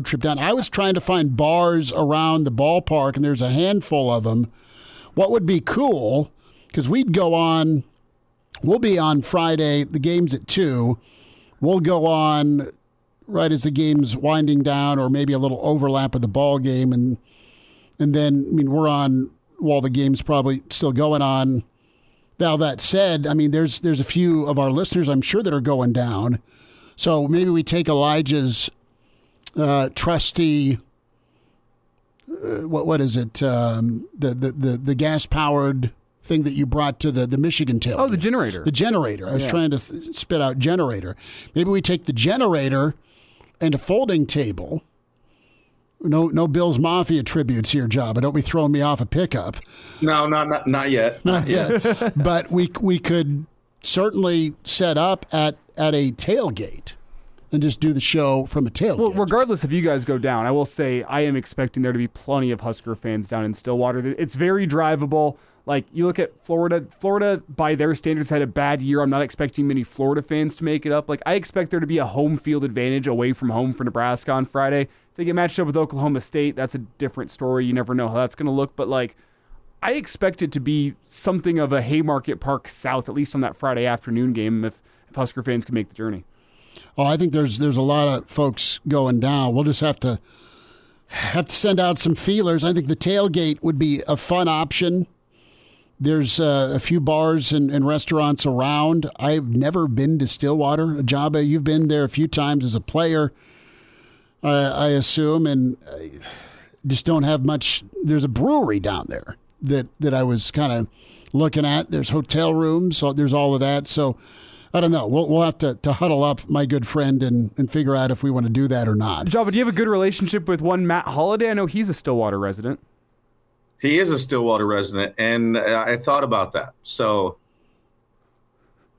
trip down. I was trying to find bars around the ballpark, and there's a handful of them. What would be cool, because we'd go on. We'll be on Friday. The game's at 2. We'll go on right as the game's winding down, or maybe a little overlap of the ball game, and then we're on while the game's probably still going on. Now that said, there's a few of our listeners I'm sure that are going down, so maybe we take Elijah's trusty what is it the gas powered thing that you brought to the Michigan tailgate. Oh, the generator. The generator. I was trying to spit out generator. Maybe we take the generator and a folding table. No Bill's Mafia tributes here, Joba. Don't be throwing me off a pickup. No, not yet. Not yet. But we could certainly set up at a tailgate and just do the show from a tailgate. Well, regardless if you guys go down, I will say I am expecting there to be plenty of Husker fans down in Stillwater. It's very drivable. Like, you look at Florida. Florida, by their standards, had a bad year. I'm not expecting many Florida fans to make it up. Like, I expect there to be a home field advantage away from home for Nebraska on Friday. If they get matched up with Oklahoma State, that's a different story. You never know how that's going to look. But, like, I expect it to be something of a Haymarket Park South, at least on that Friday afternoon game, if Husker fans can make the journey. Oh, I think there's a lot of folks going down. We'll just have to send out some feelers. I think the tailgate would be a fun option. There's a few bars and restaurants around. I've never been to Stillwater. Joba, you've been there a few times as a player, I assume, and just don't have much. There's a brewery down there that I was kind of looking at. There's hotel rooms, so there's all of that. So I don't know. We'll have to huddle up, my good friend, and figure out if we want to do that or not. Joba, do you have a good relationship with one Matt Holliday? I know he's a Stillwater resident. He is a Stillwater resident, and I thought about that. So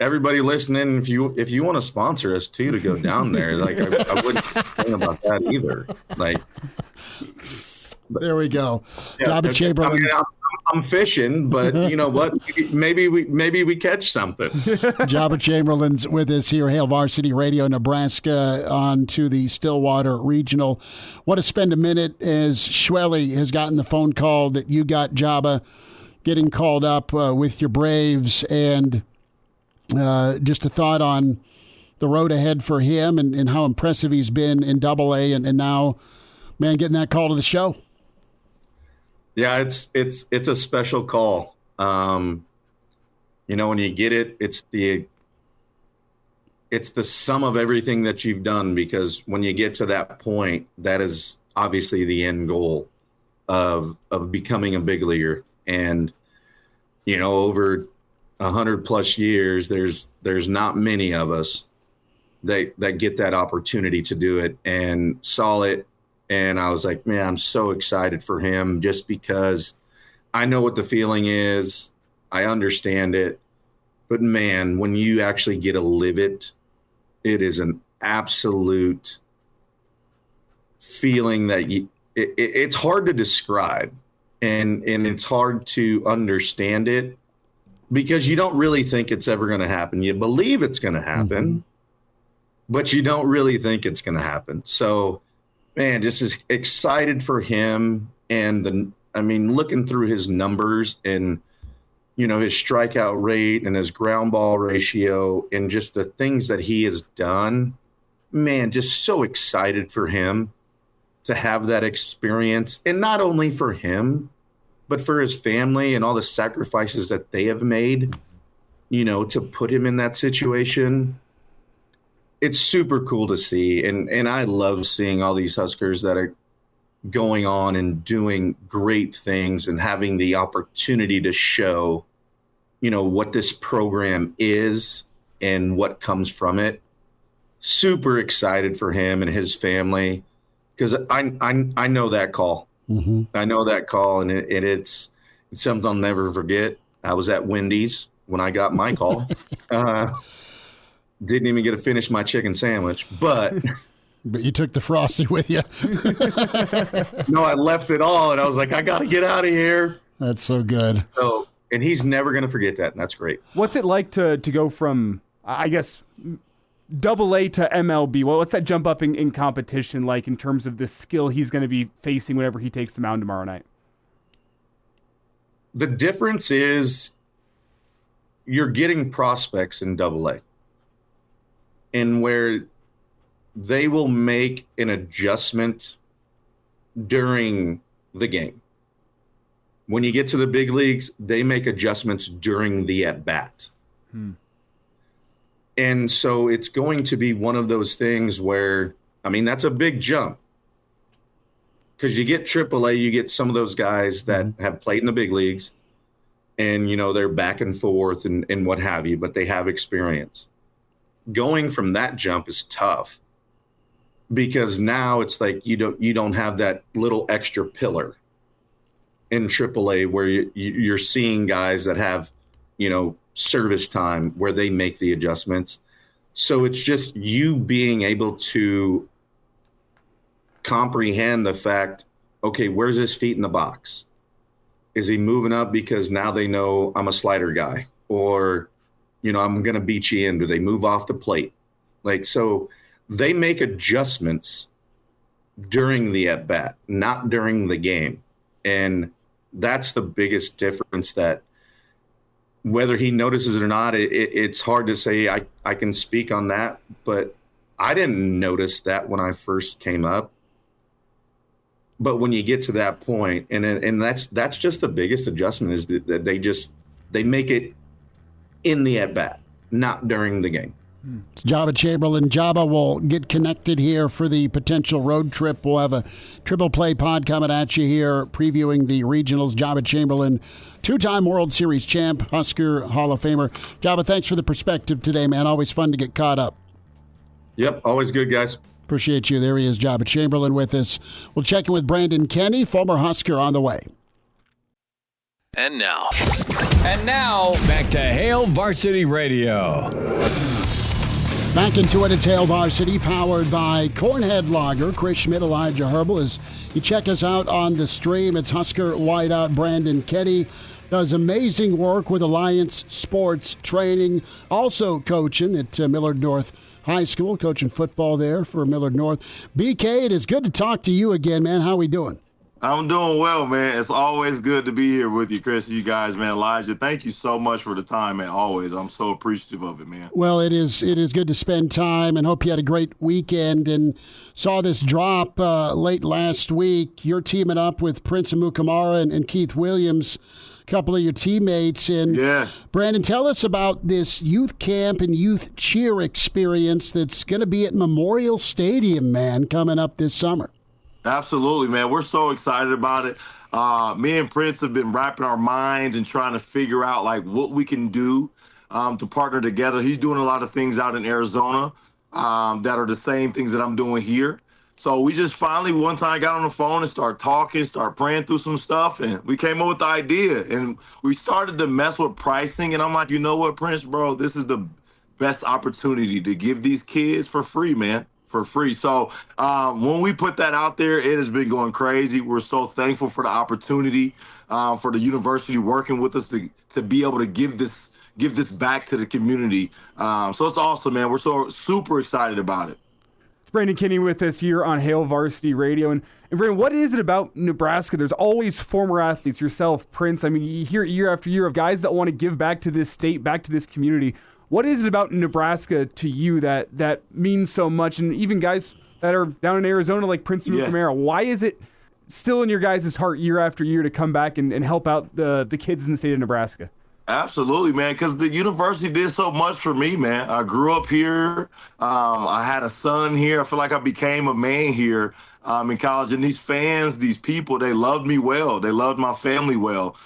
everybody listening, if you want to sponsor us too to go down there, like I wouldn't think about that either. Like, there we go. Joba Chamberlain. I'm fishing, but you know what? Maybe we catch something. Joba Chamberlain's with us here, Hail Varsity Radio, Nebraska, on to the Stillwater Regional. Want to spend a minute as Schwelly has gotten the phone call that you got, Joba, getting called up with your Braves, and just a thought on the road ahead for him and how impressive he's been in AA, and now, man, getting that call to the show. Yeah, it's a special call. When you get it, it's it's the sum of everything that you've done, because when you get to that point, that is obviously the end goal of becoming a big leaguer. And, over 100+ years, there's not many of us that get that opportunity to do it, and saw it. And I was like, man, I'm so excited for him, just because I know what the feeling is. I understand it. But man, when you actually get to live it, it is an absolute feeling that it's hard to describe, and it's hard to understand it, because you don't really think it's ever going to happen. You believe it's going to happen, but you don't really think it's going to happen. So, man, just as excited for him. And looking through his numbers and, his strikeout rate and his ground ball ratio and just the things that he has done, man, just so excited for him to have that experience. And not only for him, but for his family and all the sacrifices that they have made, to put him in that situation. It's super cool to see. And I love seeing all these Huskers that are going on and doing great things and having the opportunity to show, what this program is and what comes from it. Super excited for him and his family, because I know that call. I know that call, and it's something I'll never forget. I was at Wendy's when I got my call. Didn't even get to finish my chicken sandwich, but you took the Frosty with you. No, I left it all, and I was like, I got to get out of here. That's so good. So, and he's never going to forget that, and that's great. What's it like to go from, I guess, AA to MLB? Well, what's that jump up in competition like in terms of the skill he's going to be facing whenever he takes the mound tomorrow night? The difference is you're getting prospects in AA, and where they will make an adjustment during the game. When you get to the big leagues, they make adjustments during the at-bat. And so it's going to be one of those things where, that's a big jump. Because you get AAA, you get some of those guys that have played in the big leagues, and, they're back and forth and what have you, but they have experience. Going from that jump is tough, because now it's like you don't have that little extra pillar in AAA where you're seeing guys that have, service time where they make the adjustments. So it's just you being able to comprehend the fact, okay, where's his feet in the box? Is he moving up because now they know I'm a slider guy, or, I'm going to beat you in? Do they move off the plate? So they make adjustments during the at bat, not during the game. And that's the biggest difference, that whether he notices it or not, it's hard to say. I can speak on that, but I didn't notice that when I first came up. But when you get to that point, and that's just the biggest adjustment, is that they make it in the at bat, not during the game. It's Joba Chamberlain. Joba will get connected here for the potential road trip. We'll have a triple play pod coming at you here, previewing the regionals. Joba Chamberlain, two-time World Series champ, Husker Hall of Famer. Joba, thanks for the perspective today, man. Always fun to get caught up. Yep, always good, guys. Appreciate you. There he is, Joba Chamberlain with us. We'll check in with Brandon Kinnie, former Husker, on the way. And now, back to Hail Varsity Radio. Back into it, it's Hail Varsity, powered by Cornhead Lager. Chris Schmidt, Elijah Herbel. As you check us out on the stream, it's Husker wideout Brandon Kinnie. Does amazing work with Alliance Sports Training. Also coaching at Millard North High School, coaching football there for Millard North. BK, it is good to talk to you again, man. How we doing? I'm doing well, man. It's always good to be here with you, Chris. You guys, man. Elijah, thank you so much for the time, man. Always. I'm so appreciative of it, man. Well, it is good to spend time, and hope you had a great weekend and saw this drop late last week. You're teaming up with Prince Amukamara and Keith Williams, a couple of your teammates. And yeah. Brandon, tell us about this youth camp and youth cheer experience that's going to be at Memorial Stadium, man, coming up this summer. Absolutely, man. We're so excited about it. Me and Prince have been wrapping our minds and trying to figure out like what we can do to partner together. He's doing a lot of things out in Arizona that are the same things that I'm doing here. So we just finally one time got on the phone and started talking, start praying through some stuff, and we came up with the idea. And we started to mess with pricing, and I'm like, you know what, Prince, bro, this is the best opportunity to give these kids for free, man. For free. So when we put that out there, it has been going crazy. We're so thankful for the opportunity for the university working with us to be able to give this back to the community. So it's awesome, man. We're so super excited about it. It's Brandon Kinnie with us here on Hail Varsity Radio. And Brandon, what is it about Nebraska? There's always former athletes, yourself, Prince. I mean, you hear year after year of guys that want to give back to this state, back to this community. What is it about Nebraska to you that means so much? And even guys that are down in Arizona like Prince Amukamara, why is it still in your guys' heart year after year to come back and help out the kids in the state of Nebraska? Absolutely, man, because the university did so much for me, man. I grew up here. I had a son here. I feel like I became a man here in college. And these fans, these people, they loved me well. They loved my family well.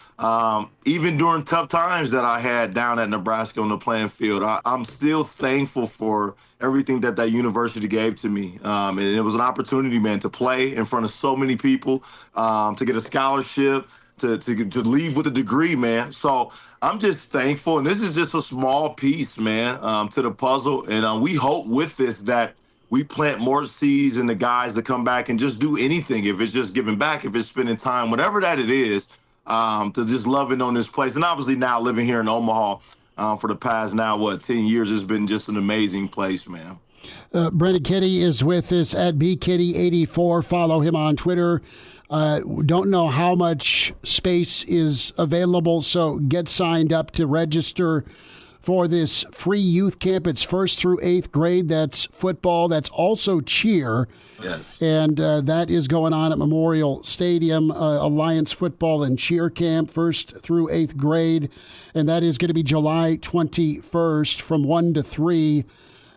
Even during tough times that I had down at Nebraska on the playing field, I'm still thankful for everything that university gave to me. And it was an opportunity, man, to play in front of so many people, to get a scholarship, to leave with a degree, man. So I'm just thankful. And this is just a small piece, man, to the puzzle. And we hope with this that we plant more seeds in the guys to come back and just do anything. If it's just giving back, if it's spending time, whatever that it is, to just loving on this place. And obviously now living here in Omaha for the past 10 years, it's been just an amazing place, man. Brandon Kinnie is with us at BKitty84. Follow him on Twitter. Don't know how much space is available, so get signed up to register for this free youth camp. It's 1st through 8th grade. That's football. That's also cheer. Yes. And that is going on at Memorial Stadium, Alliance Football and Cheer Camp, 1st through 8th grade. And that is going to be July 21st from 1 to 3.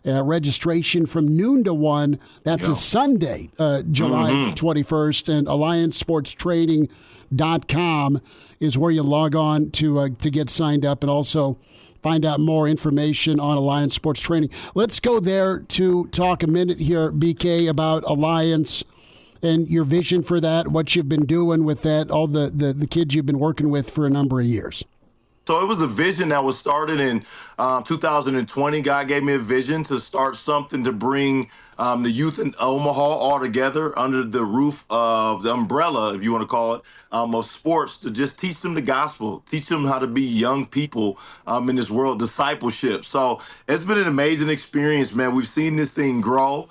Registration from noon to 1. That's a Sunday, July 21st. And AllianceSportsTraining.com is where you log on to get signed up and also find out more information on Alliance Sports Training. Let's go there to talk a minute here, BK, about Alliance and your vision for that, what you've been doing with that, all the kids you've been working with for a number of years. So it was a vision that was started in 2020. God gave me a vision to start something to bring the youth in Omaha all together under the roof of the umbrella, if you want to call it, of sports, to just teach them the gospel, teach them how to be young people in this world, discipleship. So it's been an amazing experience, man. We've seen this thing grow.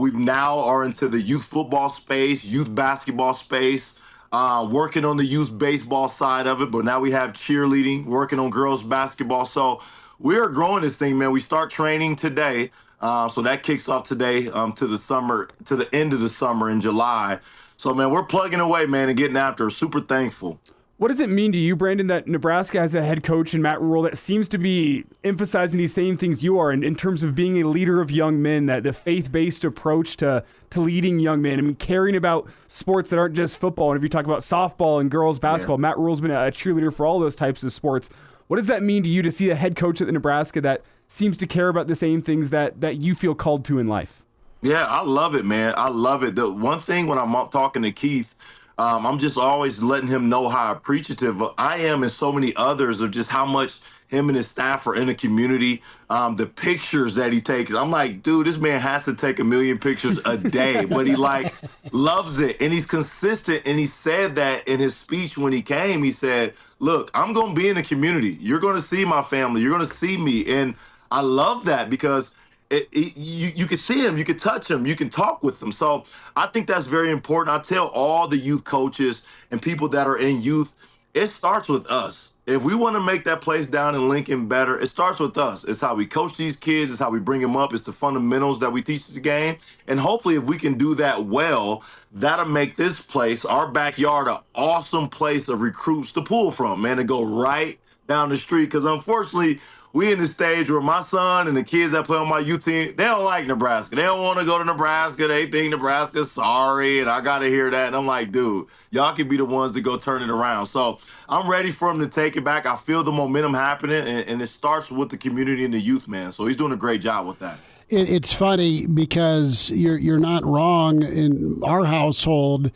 We now are into the youth football space, youth basketball space. Working on the youth baseball side of it, but now we have cheerleading, working on girls basketball. So we are growing this thing, man. We start training today. So that kicks off today to the end of the summer in July. So, man, we're plugging away, man, and getting after it. Super thankful. What does it mean to you, Brandon, that Nebraska has a head coach in Matt Rhule that seems to be emphasizing these same things you are in terms of being a leader of young men, that the faith-based approach to leading young men, I mean, caring about sports that aren't just football. And if you talk about softball and girls basketball, Matt Rhule's been a cheerleader for all those types of sports. What does that mean to you to see a head coach at the Nebraska that seems to care about the same things that you feel called to in life? Yeah, I love it, man. I love it. The one thing when I'm talking to Keith, I'm just always letting him know how appreciative I am and so many others of just how much him and his staff are in the community. The pictures that he takes, I'm like, dude, this man has to take 1 million pictures a day, but he loves it. And he's consistent. And he said that in his speech when he came. He said, look, I'm going to be in the community. You're going to see my family. You're going to see me. And I love that because you can see them, you can touch them, you can talk with them. So I think that's very important. I tell all the youth coaches and people that are in youth, it starts with us. If we want to make that place down in Lincoln better, it starts with us. It's how we coach these kids. It's how we bring them up. It's the fundamentals that we teach the game. And hopefully if we can do that well, that'll make this place, our backyard, an awesome place of recruits to pull from, man, to go right down the street. Because unfortunately, we in the stage where my son and the kids that play on my youth team, they don't like Nebraska. They don't want to go to Nebraska. They think Nebraska's sorry, and I got to hear that. And I'm like, dude, y'all can be the ones to go turn it around. So I'm ready for him to take it back. I feel the momentum happening, and it starts with the community and the youth, man. So he's doing a great job with that. It's funny because you're not wrong. In our household,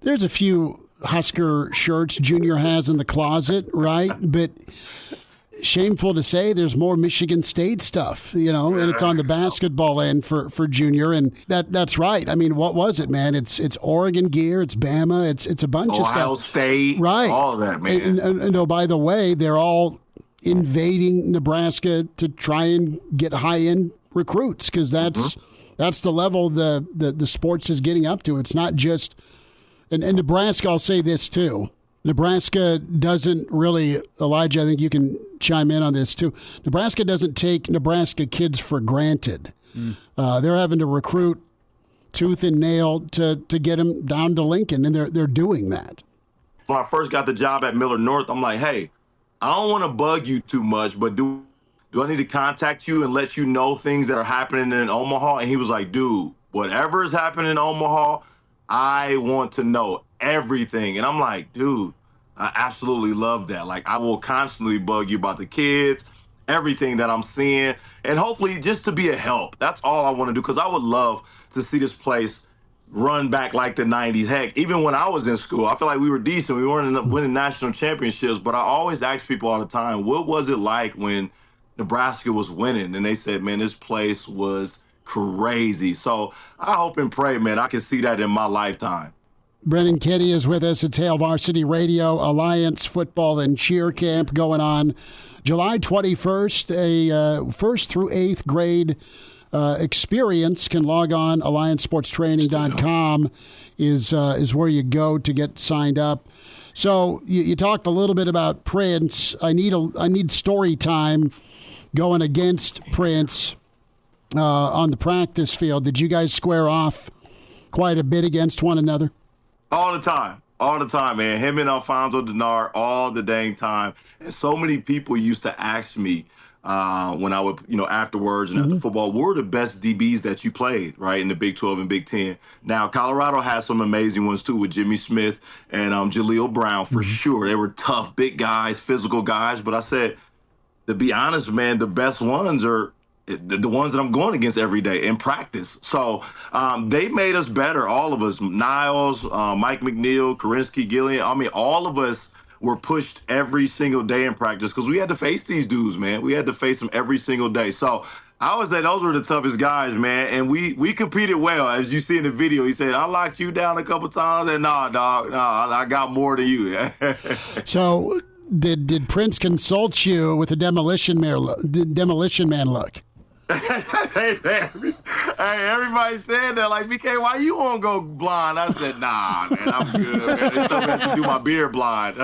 there's a few Husker shirts Junior has in the closet, right? But shameful to say, there's more Michigan State stuff, and it's on the basketball end for Junior, and that's right. I mean, what was it, man? It's Oregon gear, it's Bama, it's a bunch of stuff. Ohio State, right? All of that, man. And oh, by the way, they're all invading Nebraska to try and get high-end recruits because that's the level the sports is getting up to. It's not just, and Nebraska, I'll say this too. Nebraska doesn't really, Elijah, I think you can chime in on this too. Nebraska doesn't take Nebraska kids for granted. They're having to recruit tooth and nail to get them down to Lincoln, and they're doing that. When I first got the job at Millard North, I'm like, hey, I don't want to bug you too much, but do I need to contact you and let you know things that are happening in Omaha? And he was like, dude, whatever is happening in Omaha, I want to know everything. And I'm like, dude, I absolutely love that. Like, I will constantly bug you about the kids, everything that I'm seeing, and hopefully just to be a help. That's all I want to do, because I would love to see this place run back like the 90s. Heck, even when I was in school, I feel like we were decent. We weren't winning national championships, but I always ask people all the time, what was it like when Nebraska was winning? And they said, man, this place was crazy. So I hope and pray, man, I can see that in my lifetime. Brandon Kinnie is with us. It's Hail Varsity Radio, Alliance Football and Cheer Camp going on July 21st. A 1st through 8th grade experience. Can log on. AllianceSportsTraining.com is where you go to get signed up. So you talked a little bit about Prince. I need story time going against Prince on the practice field. Did you guys square off quite a bit against one another? All the time, man. Him and Alfonso Denard all the dang time. And so many people used to ask me when I would, afterwards and after football, what were the best DBs that you played, right, in the Big 12 and Big 10? Now, Colorado has some amazing ones, too, with Jimmy Smith and Jaleel Brown, for sure. They were tough, big guys, physical guys. But I said, to be honest, man, the best ones are the ones that I'm going against every day in practice. So they made us better, all of us. Niles, Mike McNeil, Karinsky, Gillian. I mean, all of us were pushed every single day in practice because we had to face these dudes, man. We had to face them every single day. So I would say those were the toughest guys, man. And we competed well. As you see in the video, he said, I locked you down a couple times. And nah, dog, I got more than you. So did Prince consult you with the Demolition Man look? Hey, everybody said that, like, BK, why you won't go blind? I said, nah, man, I'm good, man. They told me I should do my beard blind.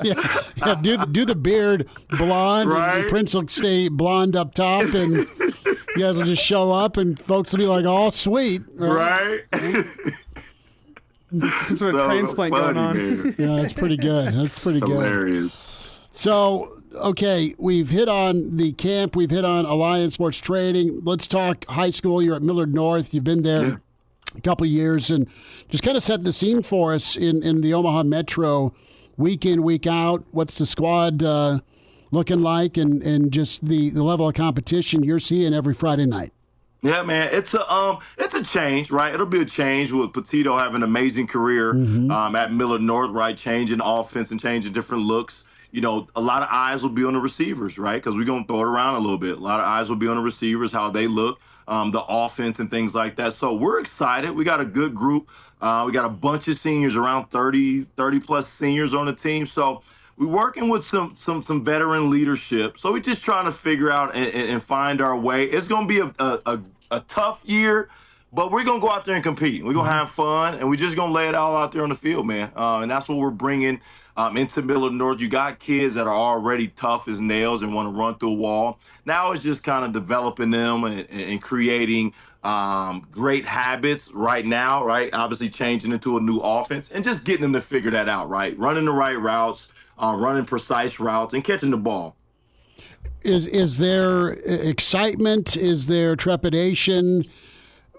yeah, do the beard blonde, right? And Prince will stay blonde up top, and you guys will just show up, and folks will be like, oh, sweet. Right? Some sort of transplant going on. Man. Yeah, that's pretty good. That's pretty good. Hilarious. So, okay, we've hit on the camp. We've hit on Alliance Sports Trading. Let's talk high school. You're at Millard North. You've been there a couple of years. And just kind of set the scene for us in the Omaha Metro, week in, week out. What's the squad looking like, and just the level of competition you're seeing every Friday night? Yeah, man, it's a change, right? It'll be a change with Petito having an amazing career at Millard North, right? Changing offense and changing different looks. A lot of eyes will be on the receivers, right? Because we're going to throw it around a little bit. A lot of eyes will be on the receivers, how they look, the offense and things like that. So we're excited. We got a good group. We got a bunch of seniors, around 30-plus seniors on the team. So we're working with some veteran leadership. So we're just trying to figure out and find our way. It's going to be a tough year, but we're going to go out there and compete. We're going to have fun, and we're just going to lay it all out there on the field, man. And that's what we're bringing into Middle North. You got kids that are already tough as nails and want to run through a wall. Now it's just kind of developing them and creating great habits right now, right? Obviously changing into a new offense and just getting them to figure that out, right? Running the right routes, running precise routes, and catching the ball. Is there excitement? Is there trepidation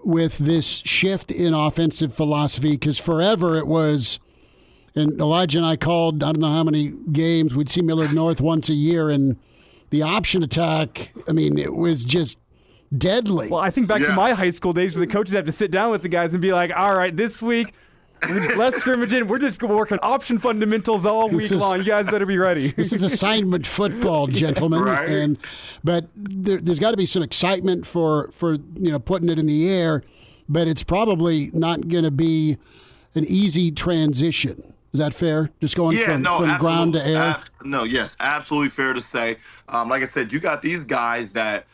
with this shift in offensive philosophy? Because forever it was, and Elijah and I called, I don't know how many games, we'd see Millard North once a year, and the option attack, I mean, it was just deadly. Well, I think back to my high school days where the coaches have to sit down with the guys and be like, all right, this week, less scrimmaging. We're just working option fundamentals all week long. You guys better be ready. This is assignment football, gentlemen. Right. But there's got to be some excitement for putting it in the air, but it's probably not going to be an easy transition. Is that fair? Just going from ground to air? Yes, absolutely fair to say. Like I said, you got these guys that,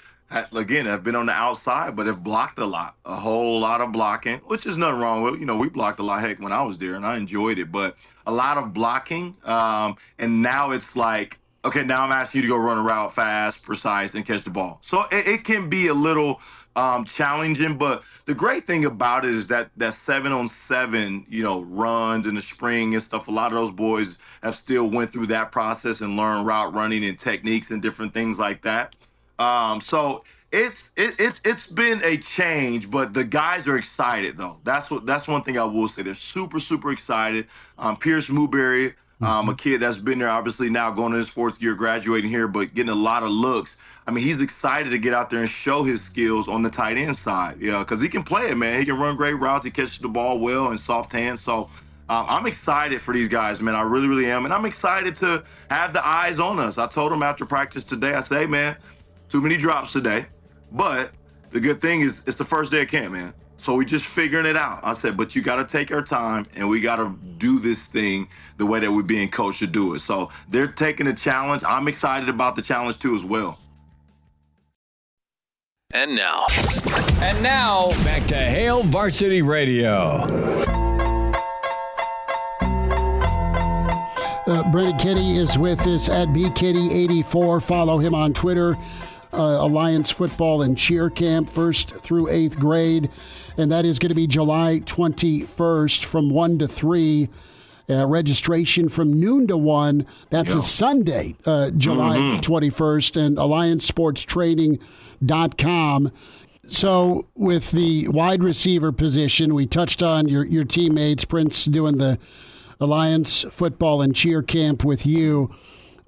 again, have been on the outside, but have blocked a lot, a whole lot of blocking, which is nothing wrong with. We blocked a lot, heck, when I was there, and I enjoyed it. But a lot of blocking, and now it's like, okay, now I'm asking you to go run a route fast, precise, and catch the ball. So it can be a little challenging, but the great thing about it is that 7-on-7, runs in the spring and stuff, a lot of those boys have still went through that process and learned route running and techniques and different things like that. So it's been a change, but the guys are excited though. That's one thing I will say. They're super, super excited. Pierce Mooberry, a kid that's been there obviously now going to his fourth year, graduating here, but getting a lot of looks. I mean, he's excited to get out there and show his skills on the tight end side, because he can play it, man. He can run great routes. He catches the ball well and soft hands. So I'm excited for these guys, man. I really, really am. And I'm excited to have the eyes on us. I told them after practice today, I say, hey, man, too many drops today. But the good thing is it's the first day of camp, man. So we just figuring it out. I said, but you got to take our time, and we got to do this thing the way that we're being coached to do it. So they're taking the challenge. I'm excited about the challenge, too, as well. And now, back to Hail Varsity Radio. Brandon Kinnie is with us at BKitty84. Follow him on Twitter. Alliance Football and Cheer Camp, 1st through 8th grade. And that is going to be July 21st from 1 to 3. Registration from noon to 1. That's a Sunday, July 21st. And AllianceSportsTraining.com. So with the wide receiver position, we touched on your teammates, Prince doing the Alliance Football and Cheer Camp with you.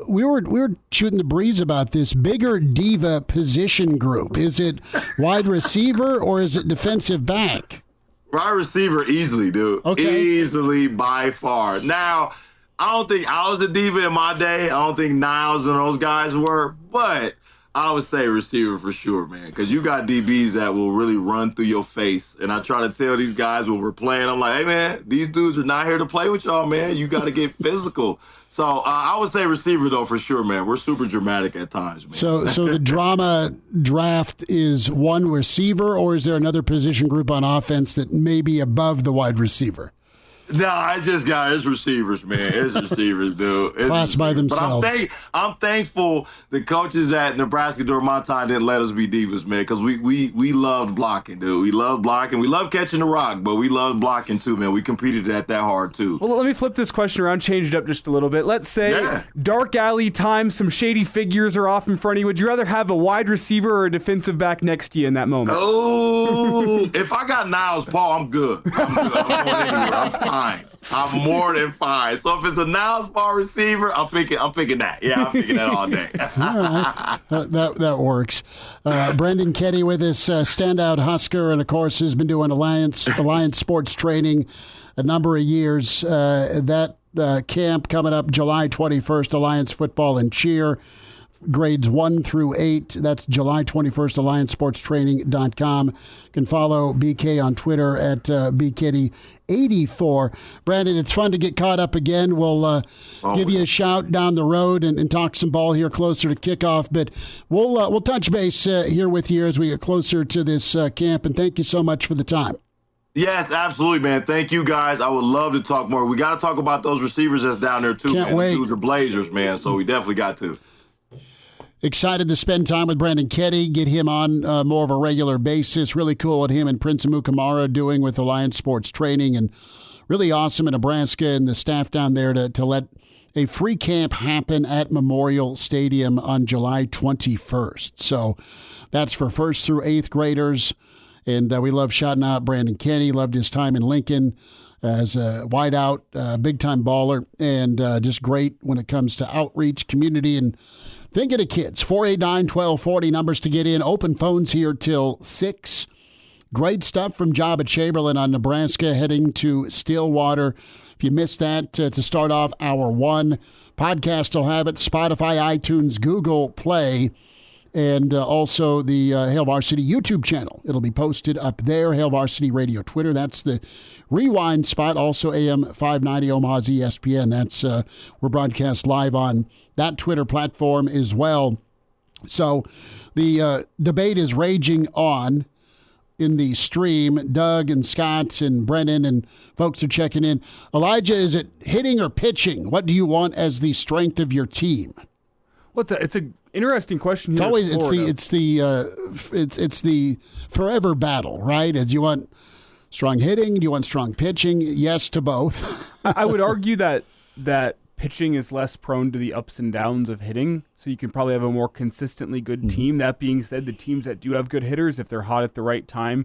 We were shooting the breeze about this bigger diva position group. Is it wide receiver or is it defensive back? Wide receiver easily, dude. Okay. Easily by far. Now, I don't think I was a diva in my day. I don't think Niles and those guys were, but I would say receiver for sure, man, because you got DBs that will really run through your face. And I try to tell these guys when we're playing, I'm like, hey, man, these dudes are not here to play with y'all, man. You got to get physical. So I would say receiver, though, for sure, man. We're super dramatic at times, man. So the drama draft is one receiver, or is there another position group on offense that may be above the wide receiver? No, it's receivers, man. It's receivers, dude. Class by themselves. But I'm thankful the coaches at Nebraska during my time didn't let us be divas, man, because we loved blocking, dude. We loved blocking. We loved catching the rock, but we loved blocking too, man. We competed at that hard too. Well, let me flip this question around, change it up just a little bit. Let's say dark alley time, some shady figures are off in front of you. Would you rather have a wide receiver or a defensive back next to you in that moment? Oh, if I got Niles Paul, I'm good. I'm more than fine. So if it's a Niles Paul receiver, I'm picking that. Yeah, I'm picking that all day. All right. That works. Brandon Kinnie with us, standout Husker, and of course has been doing Alliance Sports Training a number of years. That camp coming up July 21st, Alliance Football and Cheer. grades 1 through 8. That's July 21st, AllianceSportsTraining.com. You can follow BK on Twitter at BKitty84. Brandon, it's fun to get caught up again. We'll give you a shout down the road and talk some ball here closer to kickoff. But we'll touch base here with you as we get closer to this camp. And thank you so much for the time. Yes, absolutely, man. Thank you, guys. I would love to talk more. We got to talk about those receivers that's down there, too. Can't wait. The dudes are Blazers, man, so we definitely got to. Excited to spend time with Brandon Kinnie, get him on more of a regular basis. Really cool what him and Prince Amukamara doing with Alliance Sports Training, and really awesome in Nebraska and the staff down there to let a free camp happen at Memorial Stadium on July 21st. So that's for 1st through 8th graders. And we love shouting out Brandon Kinnie. Loved his time in Lincoln as a wideout, big-time baller, and just great when it comes to outreach, community, and thinking of kids. 489-1240 numbers to get in. Open phones here till 6. Great stuff from Joba Chamberlain on Nebraska heading to Stillwater. If you missed that to start off hour 1, podcast will have it. Spotify, iTunes, Google Play. And also the Hail Varsity YouTube channel. It'll be posted up there. Hail Varsity Radio Twitter. That's the rewind spot. Also AM 590 Omaha's ESPN. That's we're broadcast live on that Twitter platform as well. So the debate is raging on in the stream. Doug and Scott and Brennan and folks are checking in. Elijah, is it hitting or pitching? What do you want as the strength of your team? Well, it's a interesting question. It's always it's the forever battle, right? Do you want strong hitting? Do you want strong pitching? Yes to both. I would argue that pitching is less prone to the ups and downs of hitting, so you can probably have a more consistently good team. That being said, the teams that do have good hitters, if they're hot at the right time,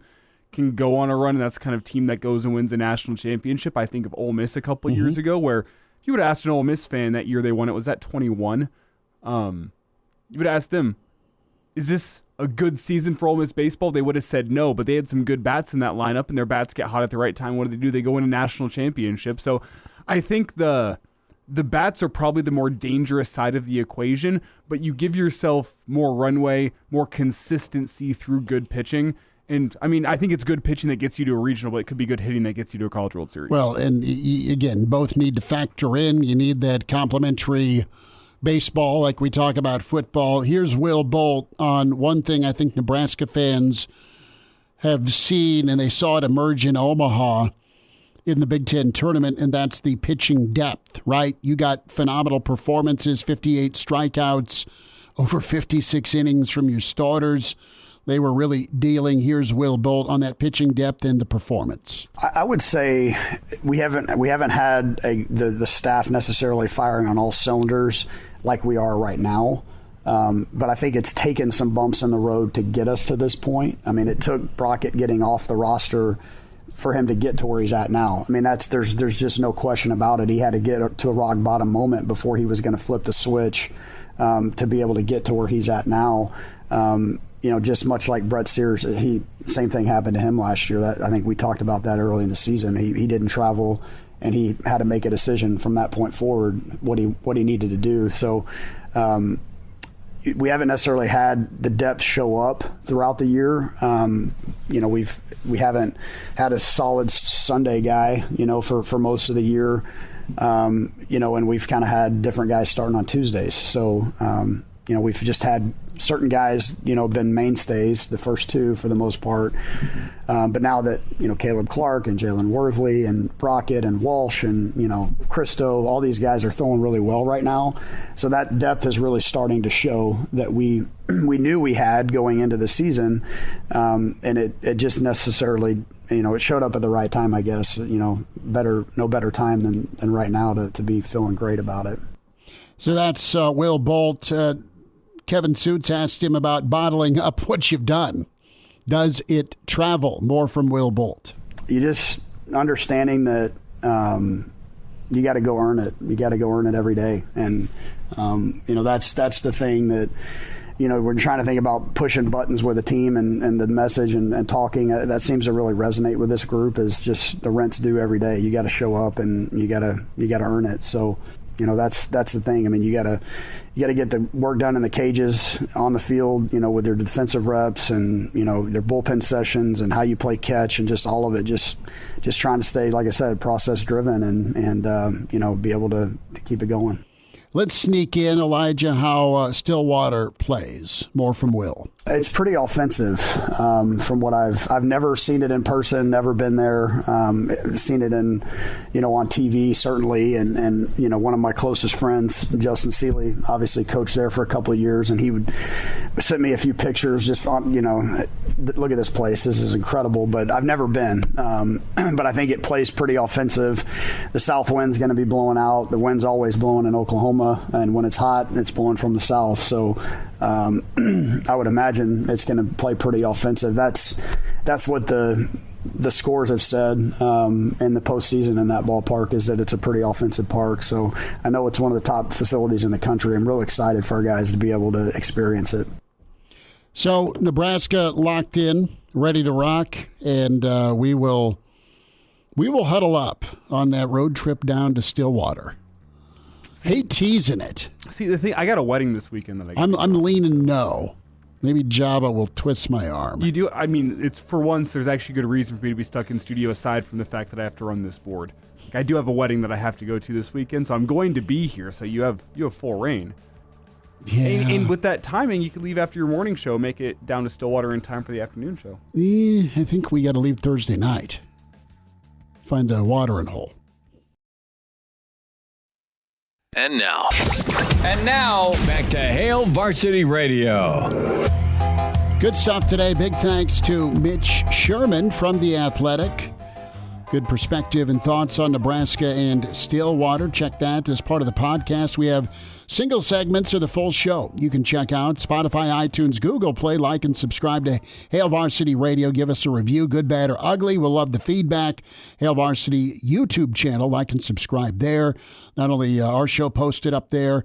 can go on a run, and that's the kind of team that goes and wins a national championship. I think of Ole Miss a couple of years ago, where if you would have asked an Ole Miss fan that year they won it, was that 21? You would ask them, is this a good season for Ole Miss baseball? They would have said no, but they had some good bats in that lineup, and their bats get hot at the right time. What do? They go win a national championship. So I think the bats are probably the more dangerous side of the equation, but you give yourself more runway, more consistency through good pitching. And, I mean, I think it's good pitching that gets you to a regional, but it could be good hitting that gets you to a College World Series. Well, and again, both need to factor in. You need that complementary baseball, like we talk about football. Here's Will Bolt on one thing I think Nebraska fans have seen, and they saw it emerge in Omaha in the Big Ten tournament, and that's the pitching depth, right? You got phenomenal performances, 58 strikeouts, over 56 innings from your starters. They were really dealing. Here's Will Bolt on that pitching depth and the performance. I would say we haven't had the staff necessarily firing on all cylinders like we are right now. But I think it's taken some bumps in the road to get us to this point. I mean, it took Brockett getting off the roster for him to get to where he's at now. I mean, there's just no question about it. He had to get to a rock bottom moment before he was going to flip the switch to be able to get to where he's at now. Just much like Brett Sears, same thing happened to him last year. I think we talked about that early in the season. He didn't travel, and he had to make a decision from that point forward what he needed to do. So we haven't necessarily had the depth show up throughout the year. We haven't had a solid Sunday guy, for most of the year. And we've kind of had different guys starting on Tuesdays. So we've just had certain guys, been mainstays, the first two for the most part. But now that, Caleb Clark and Jalen Worthley and Brockett and Walsh and, Christo, all these guys are throwing really well right now. So that depth is really starting to show that we knew we had going into the season. And it just necessarily, it showed up at the right time, I guess. No better time than right now to be feeling great about it. So that's Will Bolt. Kevin Suits asked him about bottling up what you've done. Does it travel? More from Will Bolt. You just understanding that you got to go earn it. You got to go earn it every day. And, that's the thing that, we're trying to think about pushing buttons with the team and the message and talking. That seems to really resonate with this group is just the rent's due every day. You got to show up and you got to earn it. So, that's the thing. I mean, you gotta get the work done in the cages, on the field, with their defensive reps and, their bullpen sessions and how you play catch and just all of it, just trying to stay, like I said, process driven and be able to keep it going. Let's sneak in, Elijah, how Stillwater plays. More from Will. It's pretty offensive from what I've never seen it in person, never been there. Seen it in, on TV, certainly. And one of my closest friends, Justin Seeley, obviously coached there for a couple of years. And he would send me a few pictures just on, look at this place. This is incredible. But I've never been. But I think it plays pretty offensive. The south wind's going to be blowing out. The wind's always blowing in Oklahoma. And when it's hot, it's blowing from the south. So I would imagine it's going to play pretty offensive. That's what the scores have said in the postseason in that ballpark, is that it's a pretty offensive park. So I know it's one of the top facilities in the country. I'm real excited for our guys to be able to experience it. So Nebraska locked in, ready to rock, and we will huddle up on that road trip down to Stillwater. Hate teasing it. See, the thing, I got a wedding this weekend that I'm leaning no. Maybe Joba will twist my arm. You do? I mean, it's for once, there's actually good reason for me to be stuck in studio aside from the fact that I have to run this board. I do have a wedding that I have to go to this weekend, so I'm going to be here, so you have full reign. Yeah. And with that timing, you could leave after your morning show, make it down to Stillwater in time for the afternoon show. I think we got to leave Thursday night. Find a watering hole. And now, back to Hail Varsity Radio. Good stuff today. Big thanks to Mitch Sherman from The Athletic. Good perspective and thoughts on Nebraska and Stillwater. Check that as part of the podcast. We have single segments or the full show. You can check out Spotify, iTunes, Google Play. Like and subscribe to Hail Varsity Radio. Give us a review, good, bad, or ugly. We'll love the feedback. Hail Varsity YouTube channel. Like and subscribe there. Not only our show posted up there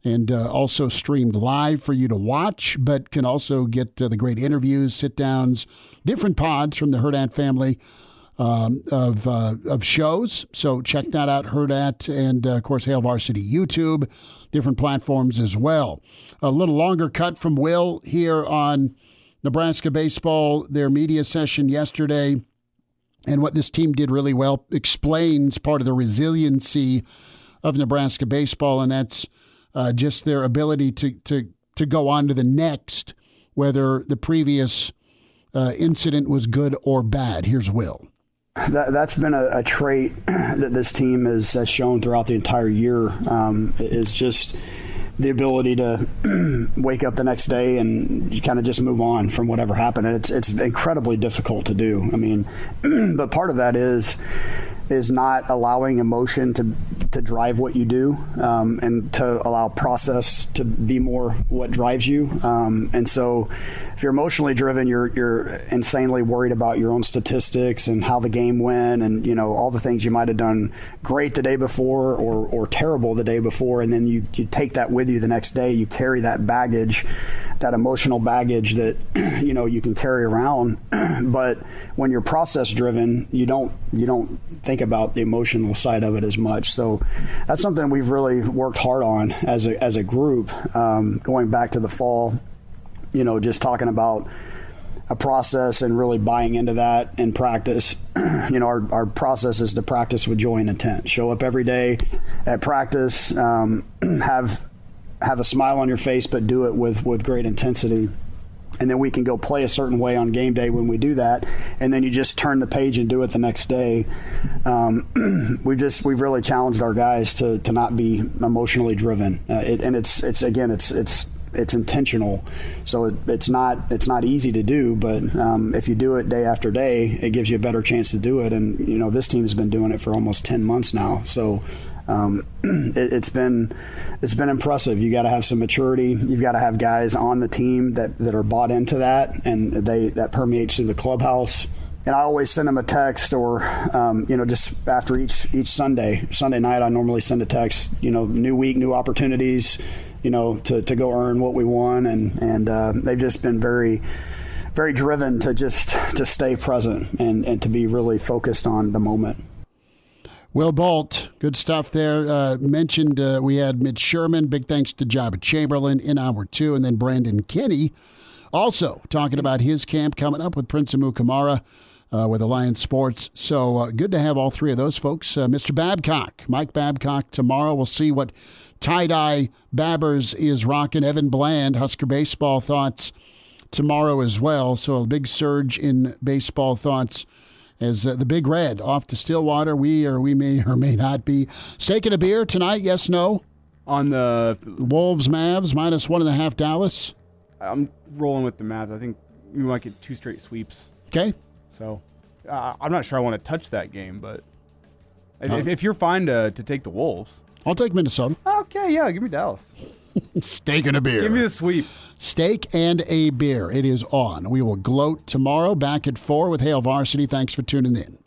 and also streamed live for you to watch, but can also get the great interviews, sit-downs, different pods from the Hurrdat family of shows. So check that out, Hurrdat, and of course Hail Varsity YouTube, different platforms as well. A little longer cut from Will here on Nebraska Baseball, their media session yesterday, and what this team did really well explains part of the resiliency of Nebraska Baseball, and that's just their ability to go on to the next, whether the previous incident was good or bad. Here's Will. That's been a trait that this team has shown throughout the entire year, is just the ability to wake up the next day and you kind of just move on from whatever happened. And it's incredibly difficult to do. I mean, but part of that is not allowing emotion to drive what you do, and to allow process to be more what drives you. And so if you're emotionally driven, you're insanely worried about your own statistics and how the game went and, all the things you might have done great the day before or terrible the day before. And then you take that with you the next day. You carry that baggage, that emotional baggage that, you can carry around. But when you're process driven, you don't think about the emotional side of it as much. So that's something we've really worked hard on as a group, going back to the fall, just talking about a process and really buying into that in practice. Our process is to practice with joy and intent. Show up every day at practice, have a smile on your face, but do it with great intensity. And then we can go play a certain way on game day when we do that. And then you just turn the page and do it the next day. We've really challenged our guys to not be emotionally driven. It's intentional. So it's not easy to do, but if you do it day after day, it gives you a better chance to do it. And, this team has been doing it for almost 10 months now. So it's been impressive. You got to have some maturity. You've got to have guys on the team that are bought into that, and that permeates through the clubhouse. And I always send them a text, or just after each Sunday night, I normally send a text. New week, new opportunities. To go earn what we won, and they've just been very, very driven to stay present and to be really focused on the moment. Will Bolt, good stuff there. Mentioned we had Mitch Sherman. Big thanks to Joba Chamberlain in hour 2. And then Brandon Kinnie also talking about his camp coming up with Prince Amukamara with Alliance Sports. So good to have all three of those folks. Mr. Babcock, Mike Babcock tomorrow. We'll see what tie-dye Babbers is rocking. Evan Bland, Husker Baseball thoughts tomorrow as well. So a big surge in baseball thoughts as the Big Red off to Stillwater. We may or may not be. Steak and a beer tonight, yes, no? On the Wolves, Mavs, -1.5 Dallas. I'm rolling with the Mavs. I think we might get 2 straight sweeps. Okay. So I'm not sure I want to touch that game, but if you're fine to take the Wolves. I'll take Minnesota. Okay, yeah, give me Dallas. Steak and a beer. Give me the sweep. Steak and a beer. It is on. We will gloat tomorrow back at 4 with Hail Varsity. Thanks for tuning in.